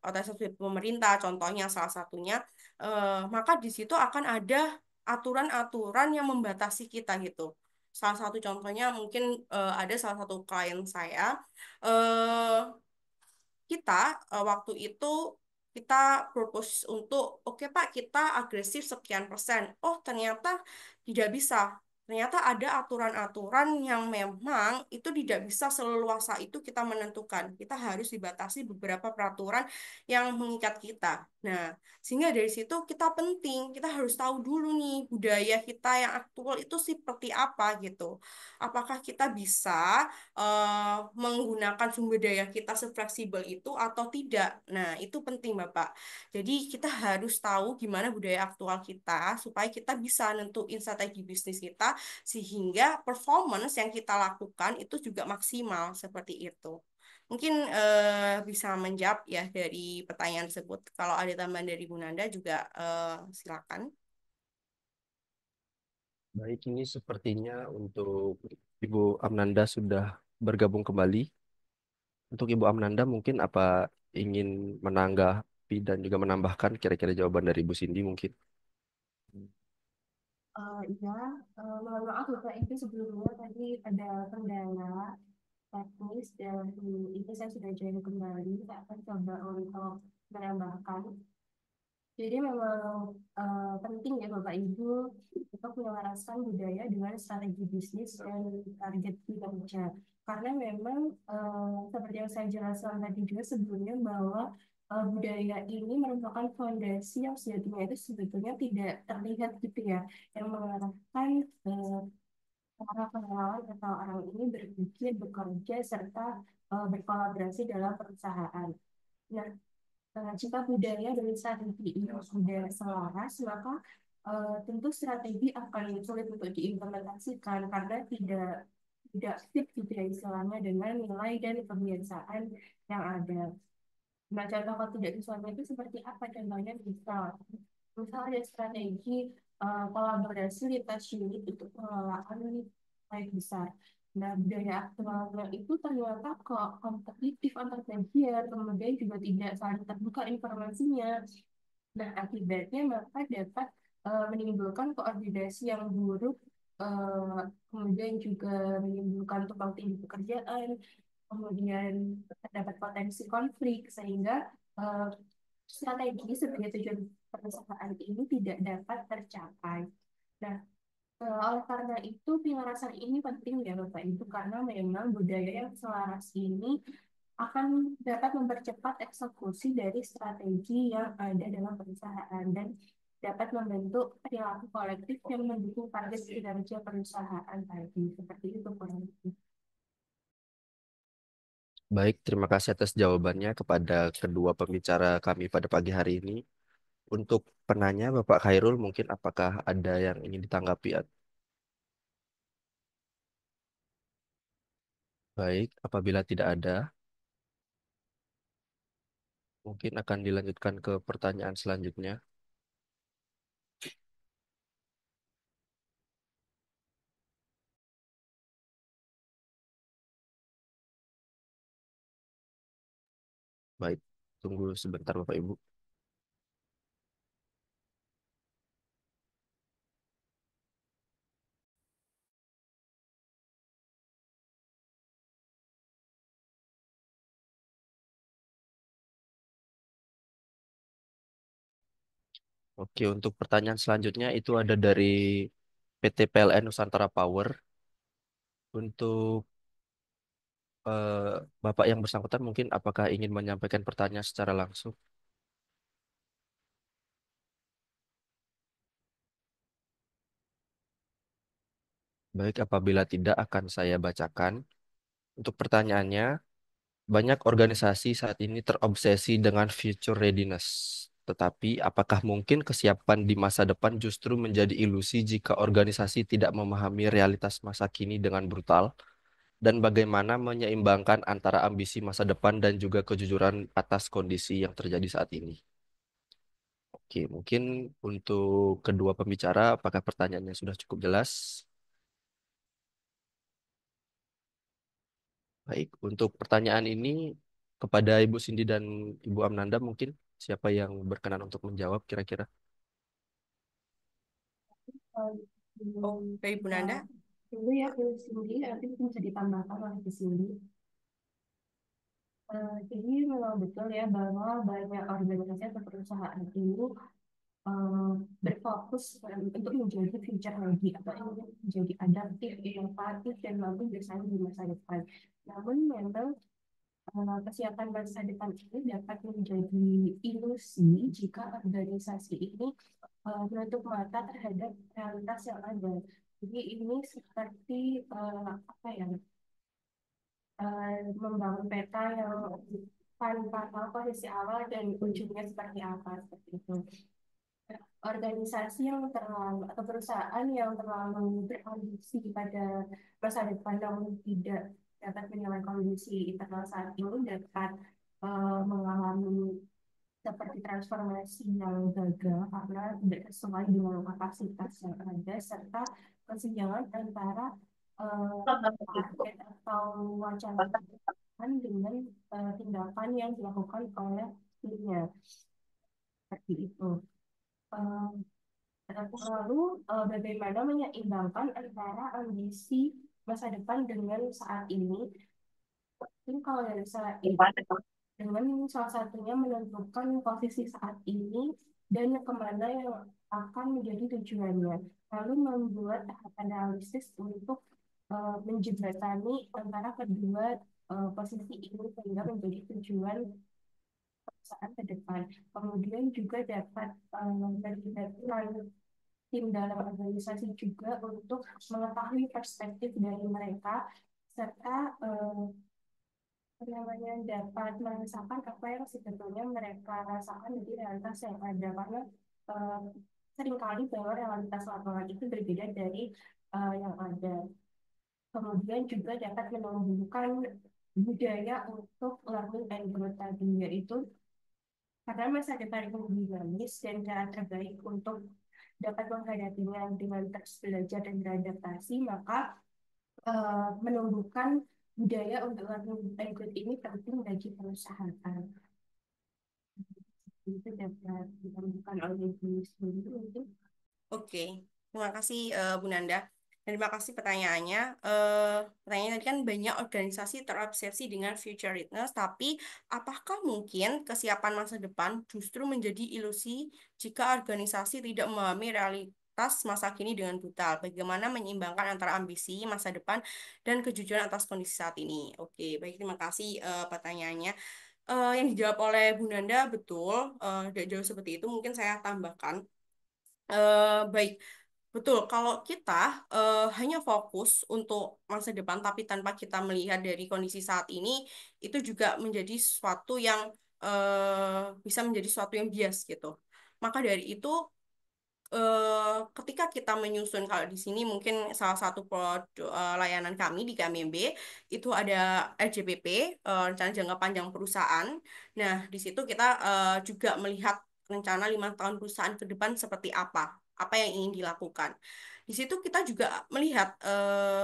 organisasi pemerintah, contohnya salah satunya, maka di situ akan ada aturan-aturan yang membatasi kita gitu. Salah satu contohnya mungkin ada salah satu klien saya, eh, kita waktu itu kita propose untuk oke Pak kita agresif sekian persen. Oh ternyata tidak bisa. Ternyata ada aturan-aturan yang memang itu tidak bisa seleluasa itu kita menentukan. Kita harus dibatasi beberapa peraturan yang mengikat kita. Nah, sehingga dari situ kita penting, kita harus tahu dulu nih budaya kita yang aktual itu seperti apa gitu. Apakah kita bisa menggunakan sumber daya kita sefleksibel itu atau tidak. Nah, itu penting, Bapak. Jadi, kita harus tahu gimana budaya aktual kita supaya kita bisa nentuin strategi bisnis kita sehingga performance yang kita lakukan itu juga maksimal seperti itu. Mungkin bisa menjawab ya dari pertanyaan tersebut. Kalau ada tambahan dari Bu Nanda juga silakan. Baik, ini sepertinya untuk Ibu Amnanda sudah bergabung kembali. Untuk Ibu Amnanda mungkin apa ingin menanggapi dan juga menambahkan kira-kira jawaban dari Ibu Cindy mungkin? Iya, mohon maaf Bapak Ibu sebelumnya tadi ada kendala teknis dan itu saya sudah join kembali. Saya akan coba untuk menambahkan. Jadi memang penting ya Bapak Ibu untuk menyelaraskan budaya dengan strategi bisnis dan target kinerja. Karena memang seperti yang saya jelaskan tadi juga sebelumnya bahwa budaya ini merupakan fondasi yang sejatinya itu sebetulnya tidak terlihat gitu ya, yang mengarahkan para pengenalan atau orang ini berpikir, bekerja, serta berkolaborasi dalam perusahaan. Nah, jika budaya dan strategi ini sudah selaras, maka tentu strategi akan sulit untuk diimplementasikan karena tidak fit gitu ya istilahnya dengan nilai dan kebiasaan yang ada. Nah, contoh kalau tidak sesuai itu seperti apa? Contohnya misal ada strategi kolaborasi lintas unit untuk pengelolaan proyek besar. Nah, budaya aktualnya itu ternyata kok kompetitif antar bagian, kemudian juga tidak saling terbuka informasinya. Nah, akibatnya maka dapat menimbulkan koordinasi yang buruk, kemudian juga menimbulkan tumpang tindih pekerjaan, kemudian terdapat potensi konflik sehingga eh, strategi sebagai tujuan perusahaan ini tidak dapat tercapai. Nah, oleh karena itu, pengerasan ini penting ya Bapak Ibu, karena memang budaya yang selaras ini akan dapat mempercepat eksekusi dari strategi yang ada dalam perusahaan dan dapat membentuk perilaku kolektif yang mendukung target kinerja perusahaan tadi. Seperti itu kurang lebih. Baik, terima kasih atas jawabannya kepada kedua pembicara kami pada pagi hari ini. Untuk penanya, Bapak Khairul, mungkin apakah ada yang ingin ditanggapi? Baik, apabila tidak ada, mungkin akan dilanjutkan ke pertanyaan selanjutnya. Baik, tunggu sebentar Bapak Ibu. Oke, untuk pertanyaan selanjutnya itu ada dari PT PLN Nusantara Power. Untuk Bapak yang bersangkutan mungkin apakah ingin menyampaikan pertanyaan secara langsung? Baik, apabila tidak akan saya bacakan. Untuk pertanyaannya, banyak organisasi saat ini terobsesi dengan future readiness. Tetapi, apakah mungkin kesiapan di masa depan justru menjadi ilusi jika organisasi tidak memahami realitas masa kini dengan brutal? Dan bagaimana menyeimbangkan antara ambisi masa depan dan juga kejujuran atas kondisi yang terjadi saat ini? Oke, mungkin untuk kedua pembicara, apakah pertanyaannya sudah cukup jelas? Baik, untuk pertanyaan ini kepada Ibu Cindy dan Ibu Amnanda mungkin siapa yang berkenan untuk menjawab kira-kira? Eh, Oh, dari Bu ya, Nanda. dulu ya Bu Cindy, nanti mungkin bisa ditambahkan oleh Bu Cindy. Jadi memang betul ya bahwa banyak organisasi atau perusahaan ini eh, berfokus untuk menjadi future ready atau ingin menjadi adaptif, inovatif, dan mampu bersaing di masa depan. Namun memang kesiapan masa depan ini dapat menjadi ilusi jika organisasi ini menutup mata terhadap realitas yang ada. Jadi ini seperti apa ya, membangun peta yang tanpa tahu posisi awal dan ujungnya seperti apa seperti itu. Organisasi yang terlalu atau perusahaan yang terlalu berambisi pada masa depan namun tidak dapat menilai kondisi internal saat ini dapat mengalami seperti transformasi yang gagal karena tidak sesuai dengan kapasitas yang ada serta kesenjangan antara target atau wacana dengan tindakan yang dilakukan oleh timnya seperti itu. Eh, Lalu bagaimana menyeimbangkan antara ambisi masa depan dengan saat ini? Mungkin kalau dari saat ini, dengan salah satunya menentukan posisi saat ini dan kemana yang akan menjadi tujuannya. Lalu membuat tahapan realistis untuk menjembatani antara kedua posisi ini sehingga menjadi tujuan perusahaan ke depan. Kemudian juga dapat melibatkan tim dalam organisasi juga untuk mengetahui perspektif dari mereka serta apa namanya dapat merasakan apa yang sebetulnya mereka rasakan dari realitas yang ada karena eh, seringkali bahwa realitas lapangan itu berbeda dari yang ada. Kemudian juga dapat menumbuhkan budaya untuk learning and growth tadi yaitu karena masa depan itu dinamis dan cara terbaik untuk dapat menghadapinya dengan terus belajar dan beradaptasi, maka menumbuhkan budaya untuk learning and growth ini penting bagi perusahaan. Itu dapat dilakukan oleh diri sendiri mungkin. Oke, terima kasih Bu Nanda. Dan terima kasih pertanyaannya. Pertanyaannya tadi kan banyak organisasi terobsesi dengan future readiness, tapi apakah mungkin kesiapan masa depan justru menjadi ilusi jika organisasi tidak memahami realitas masa kini dengan brutal? Bagaimana menyeimbangkan antara ambisi masa depan dan kejujuran atas kondisi saat ini? Oke, baik, terima kasih pertanyaannya. Yang dijawab oleh Bu Nanda betul, tidak jauh seperti itu. Mungkin saya tambahkan. Baik, betul. Kalau kita hanya fokus untuk masa depan, tapi tanpa kita melihat dari kondisi saat ini, itu juga menjadi sesuatu yang bisa menjadi sesuatu yang bias gitu. Maka dari itu, ketika kita menyusun, kalau di sini mungkin salah satu layanan kami di KMB itu ada RJPP, rencana jangka panjang perusahaan. Nah, di situ kita juga melihat rencana 5 tahun perusahaan ke depan seperti apa yang ingin dilakukan. Di situ kita juga melihat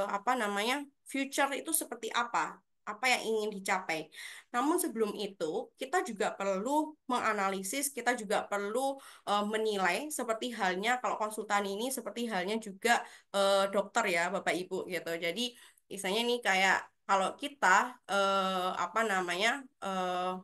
apa namanya future itu seperti apa yang ingin dicapai. Namun sebelum itu, kita juga perlu menganalisis, kita juga perlu menilai seperti halnya kalau konsultan ini seperti halnya juga dokter ya Bapak Ibu gitu. Jadi misalnya nih kayak kalau kita apa namanya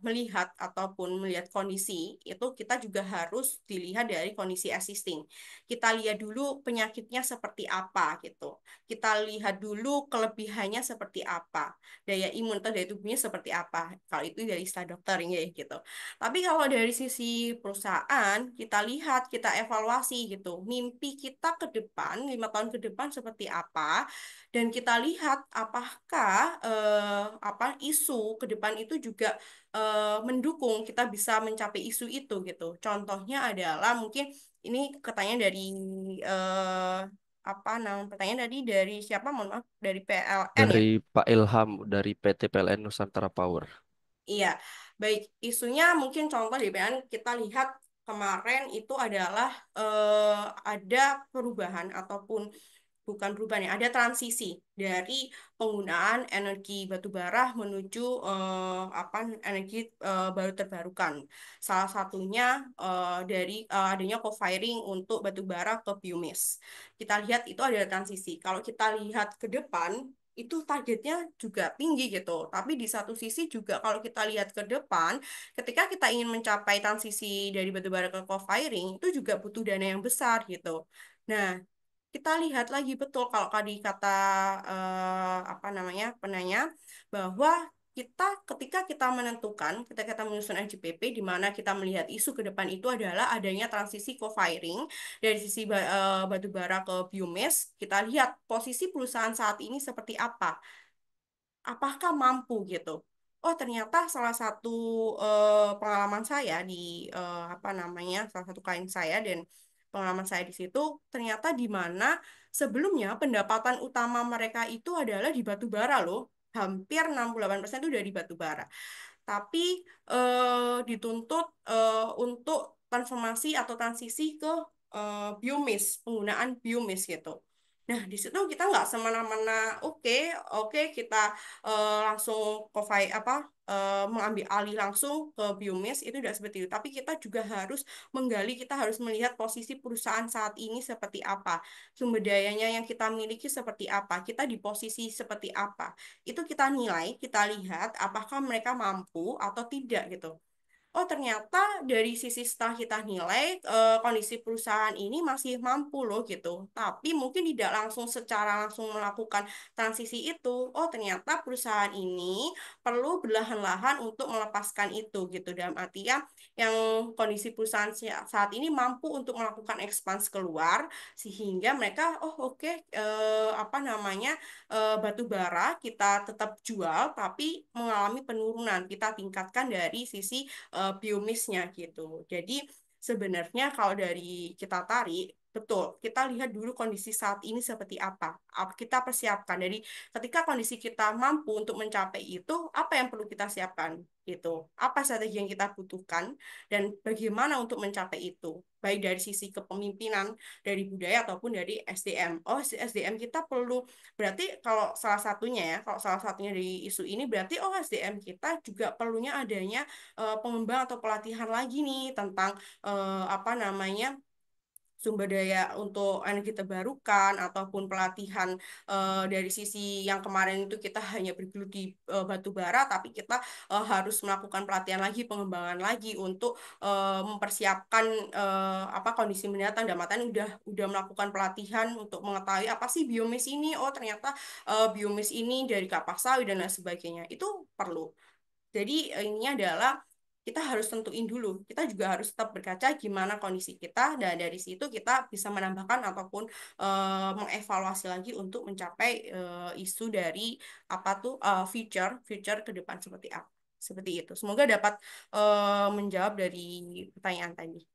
melihat ataupun melihat kondisi itu kita juga harus dilihat dari kondisi existing. Kita lihat dulu penyakitnya seperti apa gitu. Kita lihat dulu kelebihannya seperti apa, daya imun atau daya tubuhnya seperti apa. Kalau itu dari istilah dokter ya gitu. Tapi kalau dari sisi perusahaan, kita lihat, kita evaluasi gitu. Mimpi kita ke depan, 5 tahun ke depan seperti apa, dan kita lihat apakah apa isu ke depan itu juga mendukung kita bisa mencapai isu itu gitu. Contohnya adalah mungkin ini pertanyaan dari eh, apa nama pertanyaan dari siapa? Mohon maaf, dari PLN ya. Dari Pak Ilham dari PT PLN Nusantara Power. Iya, baik. Isunya mungkin contoh di PLN kita lihat kemarin itu adalah ada perubahan ataupun bukan perubahan ya, ada transisi dari penggunaan energi batu bara menuju apa energi baru terbarukan. Salah satunya dari adanya co-firing untuk batu bara ke biomass. Kita lihat itu ada transisi. Kalau kita lihat ke depan itu targetnya juga tinggi gitu. Tapi di satu sisi juga kalau kita lihat ke depan, ketika kita ingin mencapai transisi dari batu bara ke co-firing, itu juga butuh dana yang besar gitu. Nah, kita lihat lagi betul kalau tadi kata apa namanya penanya bahwa kita ketika kita menentukan ketika kita menyusun RGPP di mana kita melihat isu ke depan itu adalah adanya transisi co-firing dari sisi batu bara ke biomass, kita lihat posisi perusahaan saat ini seperti apakah mampu gitu. Oh, ternyata salah satu pengalaman saya di apa namanya, salah satu klien saya dan pengalaman saya di situ ternyata di mana sebelumnya pendapatan utama mereka itu adalah di batu bara loh. Hampir 68% itu dari batu bara, tapi dituntut untuk transformasi atau transisi ke biomass, penggunaan biomass gitu. Nah, di situ kita nggak semena-mena, oke, oke, kita langsung mengambil alih langsung ke biomass itu tidak seperti itu. Tapi kita juga harus menggali, kita harus melihat posisi perusahaan saat ini seperti apa, sumber dayanya yang kita miliki seperti apa, kita di posisi seperti apa. Itu kita nilai, kita lihat apakah mereka mampu atau tidak gitu. Oh, ternyata dari sisi setelah kita nilai kondisi perusahaan ini masih mampu loh gitu. Tapi mungkin tidak langsung secara langsung melakukan transisi itu. Oh, ternyata perusahaan ini perlu berlahan-lahan untuk melepaskan itu gitu. Dalam artian yang kondisi perusahaan saat ini mampu untuk melakukan ekspans keluar sehingga mereka oh oke, apa namanya batu bara kita tetap jual tapi mengalami penurunan. Kita tingkatkan dari sisi biomisnya gitu. Jadi sebenarnya kalau dari kita tarik, betul, kita lihat dulu kondisi saat ini seperti apa. Kita persiapkan. Jadi ketika kondisi kita mampu untuk mencapai itu, apa yang perlu kita siapkan? Gitu. Apa strategi yang kita butuhkan dan bagaimana untuk mencapai itu? Baik dari sisi kepemimpinan, dari budaya ataupun dari SDM. Oh, SDM kita perlu berarti kalau salah satunya ya, kalau salah satunya dari isu ini berarti oh SDM kita juga perlunya adanya pengembang atau pelatihan lagi nih tentang apa namanya sumber daya untuk energi terbarukan ataupun pelatihan dari sisi yang kemarin itu kita hanya bergelut di batu bara, tapi kita harus melakukan pelatihan lagi, pengembangan lagi untuk mempersiapkan apa kondisi mendatang. Dan matanya udah melakukan pelatihan untuk mengetahui apa sih biomes ini. Oh ternyata biomes ini dari kapas sawit dan lain sebagainya. Itu perlu. Jadi ini adalah kita harus tentuin dulu. Kita juga harus tetap berkaca gimana kondisi kita dan dari situ kita bisa menambahkan ataupun mengevaluasi lagi untuk mencapai isu dari apa tuh future future ke depan seperti apa. Seperti itu. Semoga dapat menjawab dari pertanyaan tadi.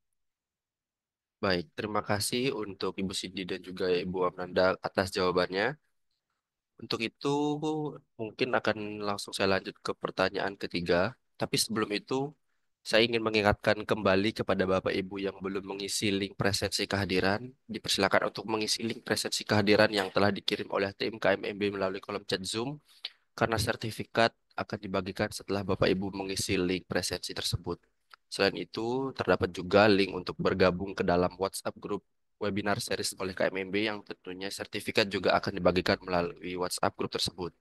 Baik, terima kasih untuk Ibu Cindy dan juga Ibu Amanda atas jawabannya. Untuk itu, mungkin akan langsung saya lanjut ke pertanyaan ketiga. Tapi sebelum itu, saya ingin mengingatkan kembali kepada Bapak Ibu yang belum mengisi link presensi kehadiran. Dipersilakan untuk mengisi link presensi kehadiran yang telah dikirim oleh tim KMMB melalui kolom chat Zoom, karena sertifikat akan dibagikan setelah Bapak Ibu mengisi link presensi tersebut. Selain itu, terdapat juga link untuk bergabung ke dalam WhatsApp grup webinar series oleh KMMB yang tentunya sertifikat juga akan dibagikan melalui WhatsApp grup tersebut.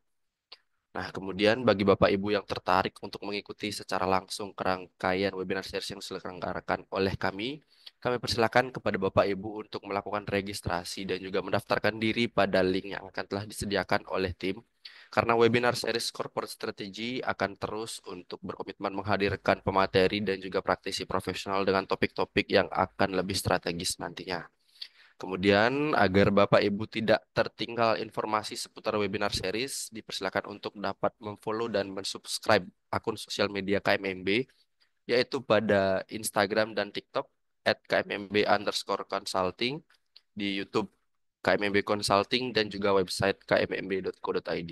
Nah, kemudian bagi Bapak Ibu yang tertarik untuk mengikuti secara langsung kerangkaian webinar series yang diselenggarakan oleh kami persilakan kepada Bapak Ibu untuk melakukan registrasi dan juga mendaftarkan diri pada link yang akan telah disediakan oleh tim. Karena webinar series Corporate Strategy akan terus untuk berkomitmen menghadirkan pemateri dan juga praktisi profesional dengan topik-topik yang akan lebih strategis nantinya. Kemudian, agar Bapak Ibu tidak tertinggal informasi seputar webinar series, dipersilakan untuk dapat memfollow dan mensubscribe akun sosial media KMMB, yaitu pada Instagram dan TikTok @kmb_consulting, di YouTube KMMB Consulting, dan juga website kmmb.co.id.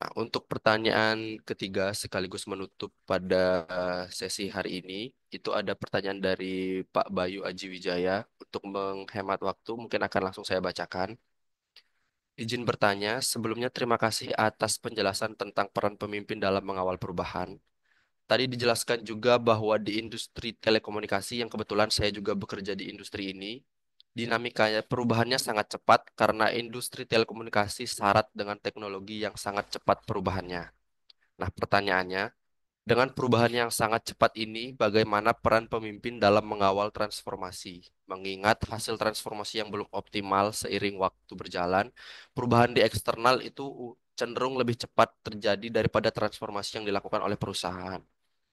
Nah, untuk pertanyaan ketiga sekaligus menutup pada sesi hari ini, itu ada pertanyaan dari Pak Bayu Aji Wijaya. Untuk menghemat waktu, mungkin akan langsung saya bacakan. Izin bertanya, sebelumnya terima kasih atas penjelasan tentang peran pemimpin dalam mengawal perubahan. Tadi dijelaskan juga bahwa di industri telekomunikasi yang kebetulan saya juga bekerja di industri ini, dinamikanya perubahannya sangat cepat karena industri telekomunikasi syarat dengan teknologi yang sangat cepat perubahannya. Nah, pertanyaannya, dengan perubahan yang sangat cepat ini, bagaimana peran pemimpin dalam mengawal transformasi? Mengingat hasil transformasi yang belum optimal seiring waktu berjalan, perubahan di eksternal itu cenderung lebih cepat terjadi daripada transformasi yang dilakukan oleh perusahaan.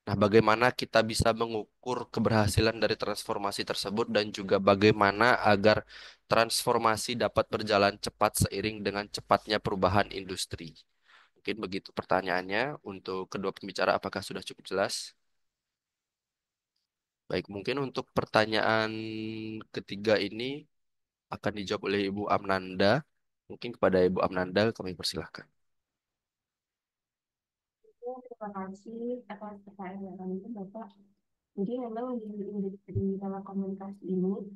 Nah, bagaimana kita bisa mengukur keberhasilan dari transformasi tersebut dan juga bagaimana agar transformasi dapat berjalan cepat seiring dengan cepatnya perubahan industri? Mungkin begitu pertanyaannya. Untuk kedua pembicara, apakah sudah cukup jelas? Baik, mungkin untuk pertanyaan ketiga ini akan dijawab oleh Ibu Amnanda. Mungkin kepada Ibu Amnanda kami persilahkan. Terima kasih atas pertanyaan itu, Bapak. Jadi memang di industri telekomunikasi ini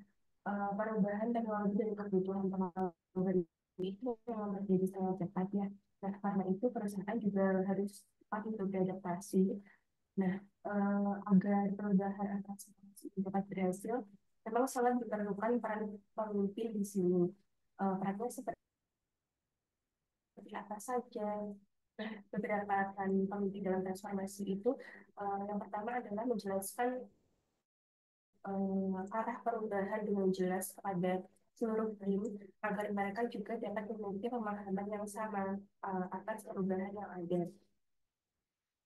perubahan teknologi dan kebutuhan teknologi itu memang terjadi sangat cepat ya. Nah, karena itu perusahaan juga harus cepat untuk beradaptasi. Nah, agar perubahan antisipasi dapat berhasil, memang sangat diperlukan peran pemimpin di sini. Perannya seperti apa saja? Nah, beberapa peran pemimpin dalam transformasi itu, yang pertama adalah menjelaskan arah perubahan dengan jelas kepada seluruh tim agar mereka juga dapat memiliki pemahaman yang sama atas perubahan yang ada.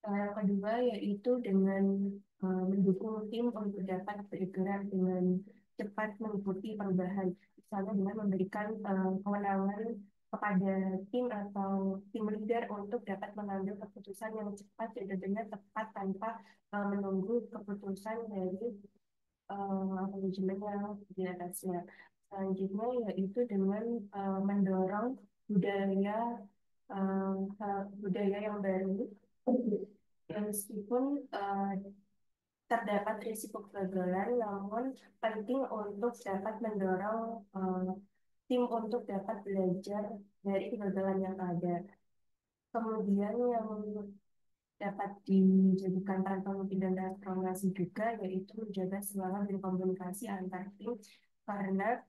Yang kedua yaitu dengan mendukung tim untuk dapat bergerak dengan cepat mengikuti perubahan, misalnya dengan memberikan kewenangan kepada tim atau tim leader untuk dapat mengambil keputusan yang cepat dan benar tepat tanpa menunggu keputusan dari manajemen yang di atasnya. Selanjutnya yaitu dengan mendorong budaya budaya yang baru, ya, meskipun terdapat risiko kegagalan, namun penting untuk dapat mendorong tim untuk dapat belajar dari kegagalan yang ada. Kemudian yang dapat dijadikan peran pemimpin dan transformasi juga, yaitu menjaga semangat dan komunikasi antar tim, karena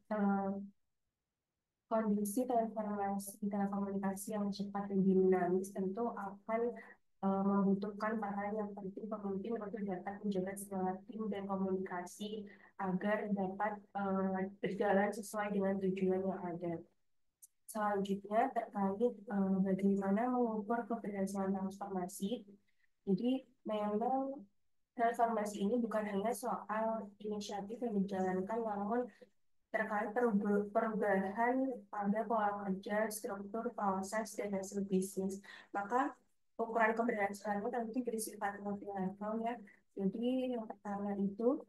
kondisi transformasi telekomunikasi yang cepat dan dinamis tentu akan membutuhkan peran yang penting pemimpin untuk dapat menjaga semangat tim dan komunikasi agar dapat berjalan sesuai dengan tujuan yang ada. Selanjutnya terkait bagaimana mengukur keberhasilan transformasi. Jadi memang transformasi ini bukan hanya soal inisiatif yang dijalankan, namun terkait perubahan pada pola kerja, struktur, proses, dan hasil bisnis. Maka ukuran keberhasilan itu tentu bersifat multilevel ya. Jadi yang pertama itu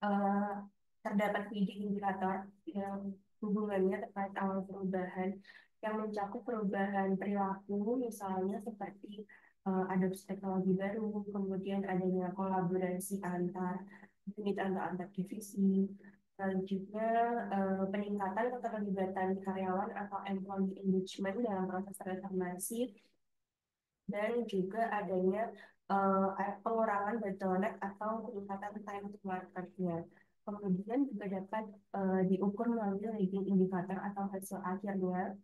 eh, terdapat leading indikator yang hubungannya terkait awal perubahan yang mencakup perubahan perilaku, misalnya seperti adopsi teknologi baru, kemudian adanya kolaborasi antar unit atau antar divisi, selanjutnya peningkatan keterlibatan karyawan atau employee engagement dalam proses transformasi, dan juga adanya pengurangan bottleneck atau peningkatan time to market-nya. Kemudian juga dapat diukur melalui leading indicator atau hasil akhirnya,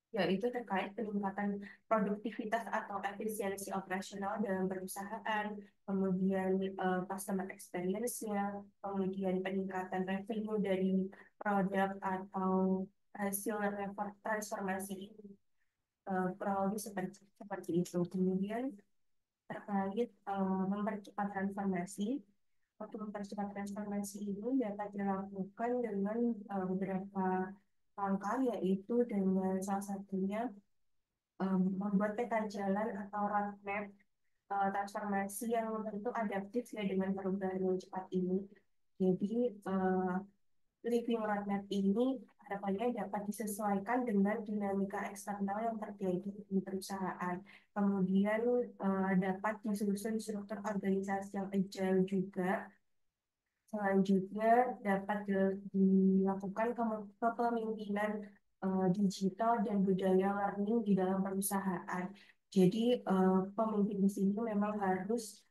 yaitu terkait peningkatan produktivitas atau efisiensi operasional dalam perusahaan, kemudian customer experience-nya, kemudian peningkatan revenue dari produk atau hasil transformasi ini. Kurang lebih seperti itu. Kemudian terkait mempercepat transformasi. Untuk mempercepat transformasi ini dapat dilakukan dengan beberapa langkah, yaitu dengan salah satunya membuat peta jalan atau roadmap transformasi yang tentu adaptif ya dengan perubahan yang cepat ini. Jadi living roadmap ini harapannya dapat disesuaikan dengan dinamika eksternal yang terjadi di perusahaan. Kemudian dapat disusun struktur organisasi yang agile juga. Selanjutnya dapat dilakukan kepemimpinan digital dan budaya learning di dalam perusahaan. Jadi pemimpin di sini memang harus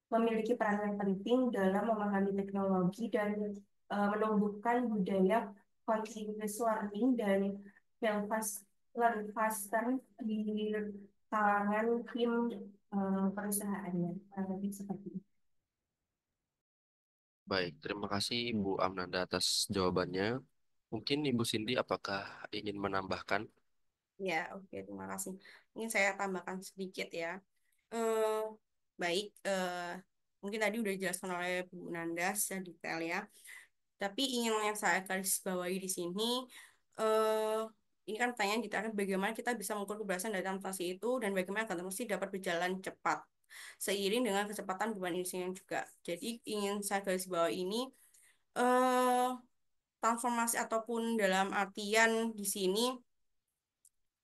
memiliki peran yang penting dalam memahami teknologi dan menumbuhkan budaya continuous learning dan yang learn faster di kalangan tim perusahaannya. Kurang lebih seperti itu. Baik, terima kasih Ibu Amnanda atas jawabannya. Mungkin Ibu Cindy apakah ingin menambahkan? Ya, oke, terima kasih. Mungkin saya tambahkan sedikit ya. Eh, baik, mungkin tadi udah dijelaskan oleh Bu Nanda secara detail ya. Tapi ingin yang saya garis bawahi di sini, eh, ini kan pertanyaan ditarik bagaimana kita bisa mengukur keberhasilan dari transformasi itu dan bagaimana transformasi dapat berjalan cepat seiring dengan kecepatan perubahan industri yang juga. Jadi ingin saya garis bawahi ini, eh, transformasi ataupun dalam artian di sini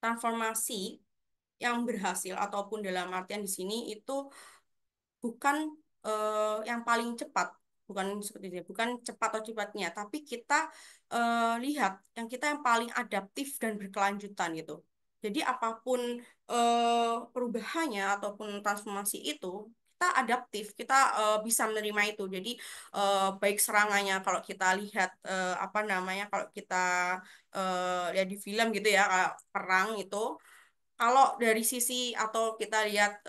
transformasi yang berhasil ataupun dalam artian di sini itu bukan yang paling cepat, bukan seperti itu, bukan cepat atau cepatnya, tapi kita lihat yang kita yang paling adaptif dan berkelanjutan gitu. Jadi apapun perubahannya ataupun transformasi itu, kita adaptif, kita bisa menerima itu. Jadi baik serangannya kalau kita lihat apa namanya, kalau kita lihat di film gitu ya, kayak perang itu kalau dari sisi atau kita lihat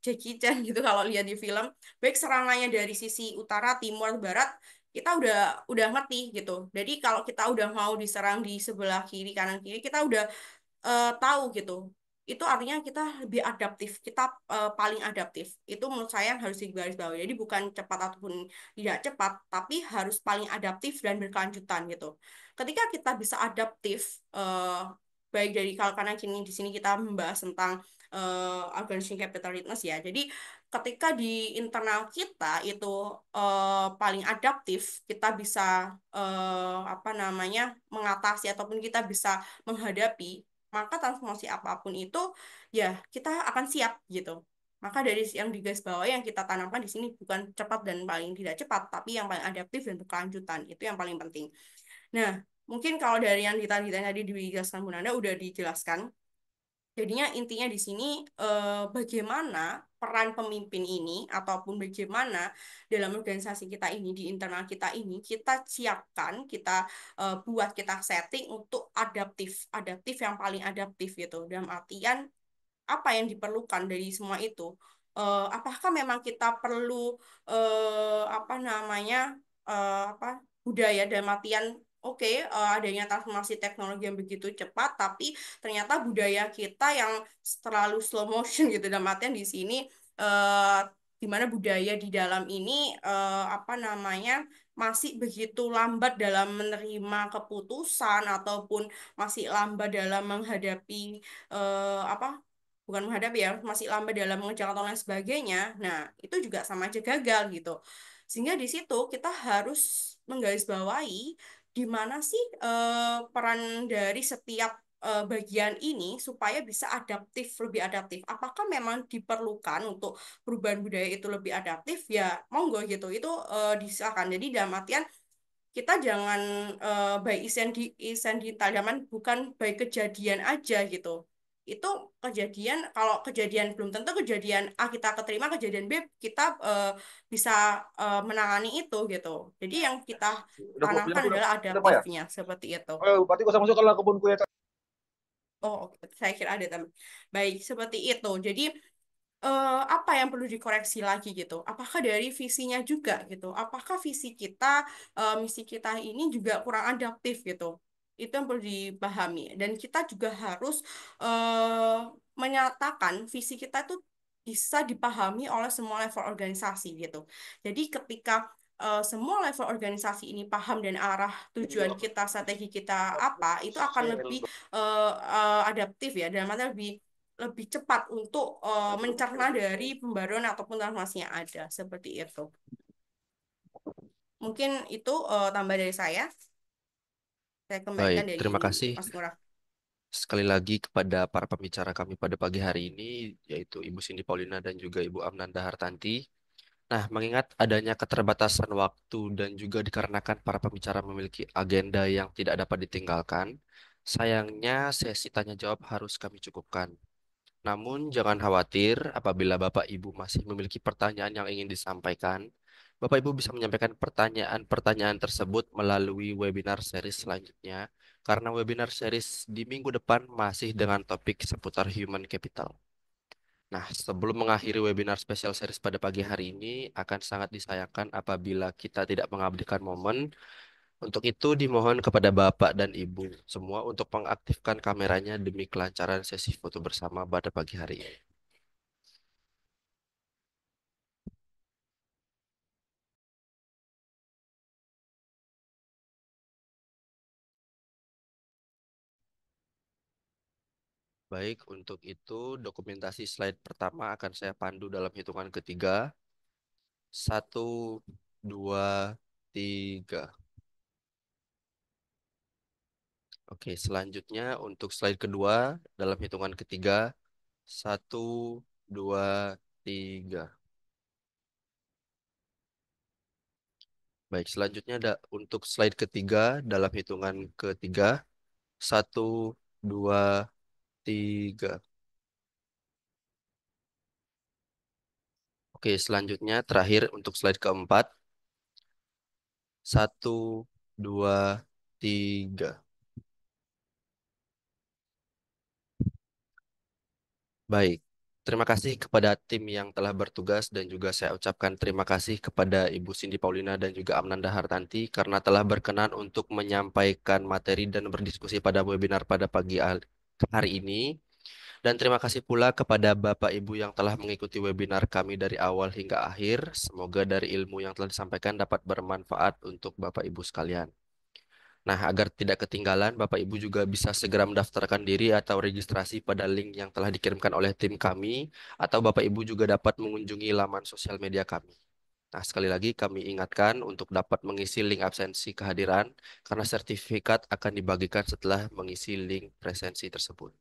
Jackie Chan gitu kalau lihat di film, baik serangannya dari sisi utara, timur, barat, kita udah ngerti gitu. Jadi kalau kita udah mau diserang di sebelah kiri, kanan kiri, kita udah tahu gitu. Itu artinya kita lebih adaptif, kita paling adaptif. Itu menurut saya yang harus digarisbawahi. Jadi bukan cepat ataupun tidak cepat, tapi harus paling adaptif dan berkelanjutan gitu. Ketika kita bisa adaptif, baik dari kalau karena kini di sini kita membahas tentang organization capabilities ya. Jadi ketika di internal kita itu paling adaptif, kita bisa apa namanya mengatasi ataupun kita bisa menghadapi, maka transformasi apapun itu ya kita akan siap gitu. Maka dari yang di garis bawah yang kita tanamkan di sini bukan cepat dan paling tidak cepat, tapi yang paling adaptif dan berkelanjutan. Itu yang paling penting. Nah, mungkin kalau dari yang tadi dijelaskan Bu Nanda udah dijelaskan. Jadinya intinya di sini bagaimana peran pemimpin ini ataupun bagaimana dalam organisasi kita ini di internal kita ini kita siapkan, kita buat, kita setting untuk adaptif, adaptif yang paling adaptif gitu. Dalam artian apa yang diperlukan dari semua itu? Apakah memang kita perlu apa namanya apa budaya dalam artian oke adanya transformasi teknologi yang begitu cepat, tapi ternyata budaya kita yang terlalu slow motion gitu dalam artian di sini eh, di mana budaya di dalam ini apa namanya masih begitu lambat dalam menerima keputusan ataupun masih lambat dalam menghadapi apa bukan menghadapi ya masih lambat dalam mengerjakan atau lain sebagainya. Nah, itu juga sama aja gagal gitu. Sehingga di situ kita harus menggarisbawahi di mana sih peran dari setiap bagian ini supaya bisa adaptif, lebih adaptif. Apakah memang diperlukan untuk perubahan budaya itu lebih adaptif? Ya, monggo gitu. Itu disilakan. Jadi dalam artian kita jangan by isendita zaman bukan by kejadian aja gitu. Itu kejadian, kalau kejadian belum tentu kejadian A kita keterima, kejadian B kita bisa menangani itu gitu. Jadi yang kita Udah Bu, tanamkan udah, adalah udah Pak ya? adaptifnya seperti itu. Oh, berarti gak usah masuk ke kebunku ya. Oh, oke. Saya kira ada teman. Baik, seperti itu. Jadi apa yang perlu dikoreksi lagi gitu? Apakah dari visinya juga gitu? Apakah visi kita, misi kita ini juga kurang adaptif gitu? Itu yang perlu dipahami. Dan kita juga harus menyatakan visi kita itu bisa dipahami oleh semua level organisasi gitu. Jadi ketika semua level organisasi ini paham dan arah tujuan kita, strategi kita apa, itu akan lebih adaptif ya, dalam arti lebih lebih cepat untuk mencerna dari pembaruan ataupun transformasi yang ada seperti itu. Mungkin itu tambah dari saya. Saya Baik, kembalikan dari terima kasih Mas Ngurah. sekali lagi kepada para pembicara kami pada pagi hari ini, yaitu Ibu Cindy Paulina dan juga Ibu Amnanda Hartanti. Nah, mengingat adanya keterbatasan waktu dan juga dikarenakan para pembicara memiliki agenda yang tidak dapat ditinggalkan, sayangnya sesi tanya jawab harus kami cukupkan. Namun, jangan khawatir apabila Bapak Ibu masih memiliki pertanyaan yang ingin disampaikan. Bapak Ibu bisa menyampaikan pertanyaan-pertanyaan tersebut melalui webinar series selanjutnya, karena webinar series di minggu depan masih dengan topik seputar human capital. Nah, sebelum mengakhiri webinar spesial series pada pagi hari ini, akan sangat disayangkan apabila kita tidak mengabadikan momen. Untuk itu, dimohon kepada Bapak dan Ibu semua untuk mengaktifkan kameranya demi kelancaran sesi foto bersama pada pagi hari ini. Baik, untuk itu dokumentasi slide pertama akan saya pandu dalam hitungan ketiga. Satu, dua, tiga. Oke, selanjutnya untuk slide kedua dalam hitungan ketiga. Satu, dua, tiga. Baik, selanjutnya ada untuk slide ketiga dalam hitungan ketiga. Satu, dua, tiga. Oke, selanjutnya terakhir untuk slide keempat. Satu, dua, tiga. Baik, terima kasih kepada tim yang telah bertugas dan juga saya ucapkan terima kasih kepada Ibu Cindy Paulina dan juga Amnanda Hartanti karena telah berkenan untuk menyampaikan materi dan berdiskusi pada webinar pada hari ini. Dan terima kasih pula kepada Bapak Ibu yang telah mengikuti webinar kami dari awal hingga akhir. Semoga dari ilmu yang telah disampaikan dapat bermanfaat untuk Bapak Ibu sekalian. Nah, agar tidak ketinggalan, Bapak Ibu juga bisa segera mendaftarkan diri atau registrasi pada link yang telah dikirimkan oleh tim kami, atau Bapak Ibu juga dapat mengunjungi laman sosial media kami. Nah, sekali lagi kami ingatkan untuk dapat mengisi link absensi kehadiran, karena sertifikat akan dibagikan setelah mengisi link presensi tersebut.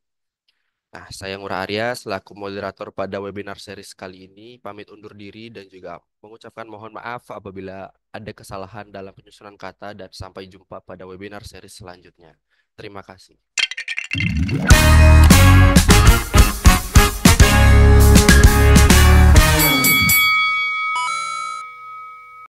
Nah, saya Ngurah Arya selaku moderator pada webinar series kali ini pamit undur diri dan juga mengucapkan mohon maaf apabila ada kesalahan dalam penyusunan kata dan sampai jumpa pada webinar series selanjutnya. Terima kasih.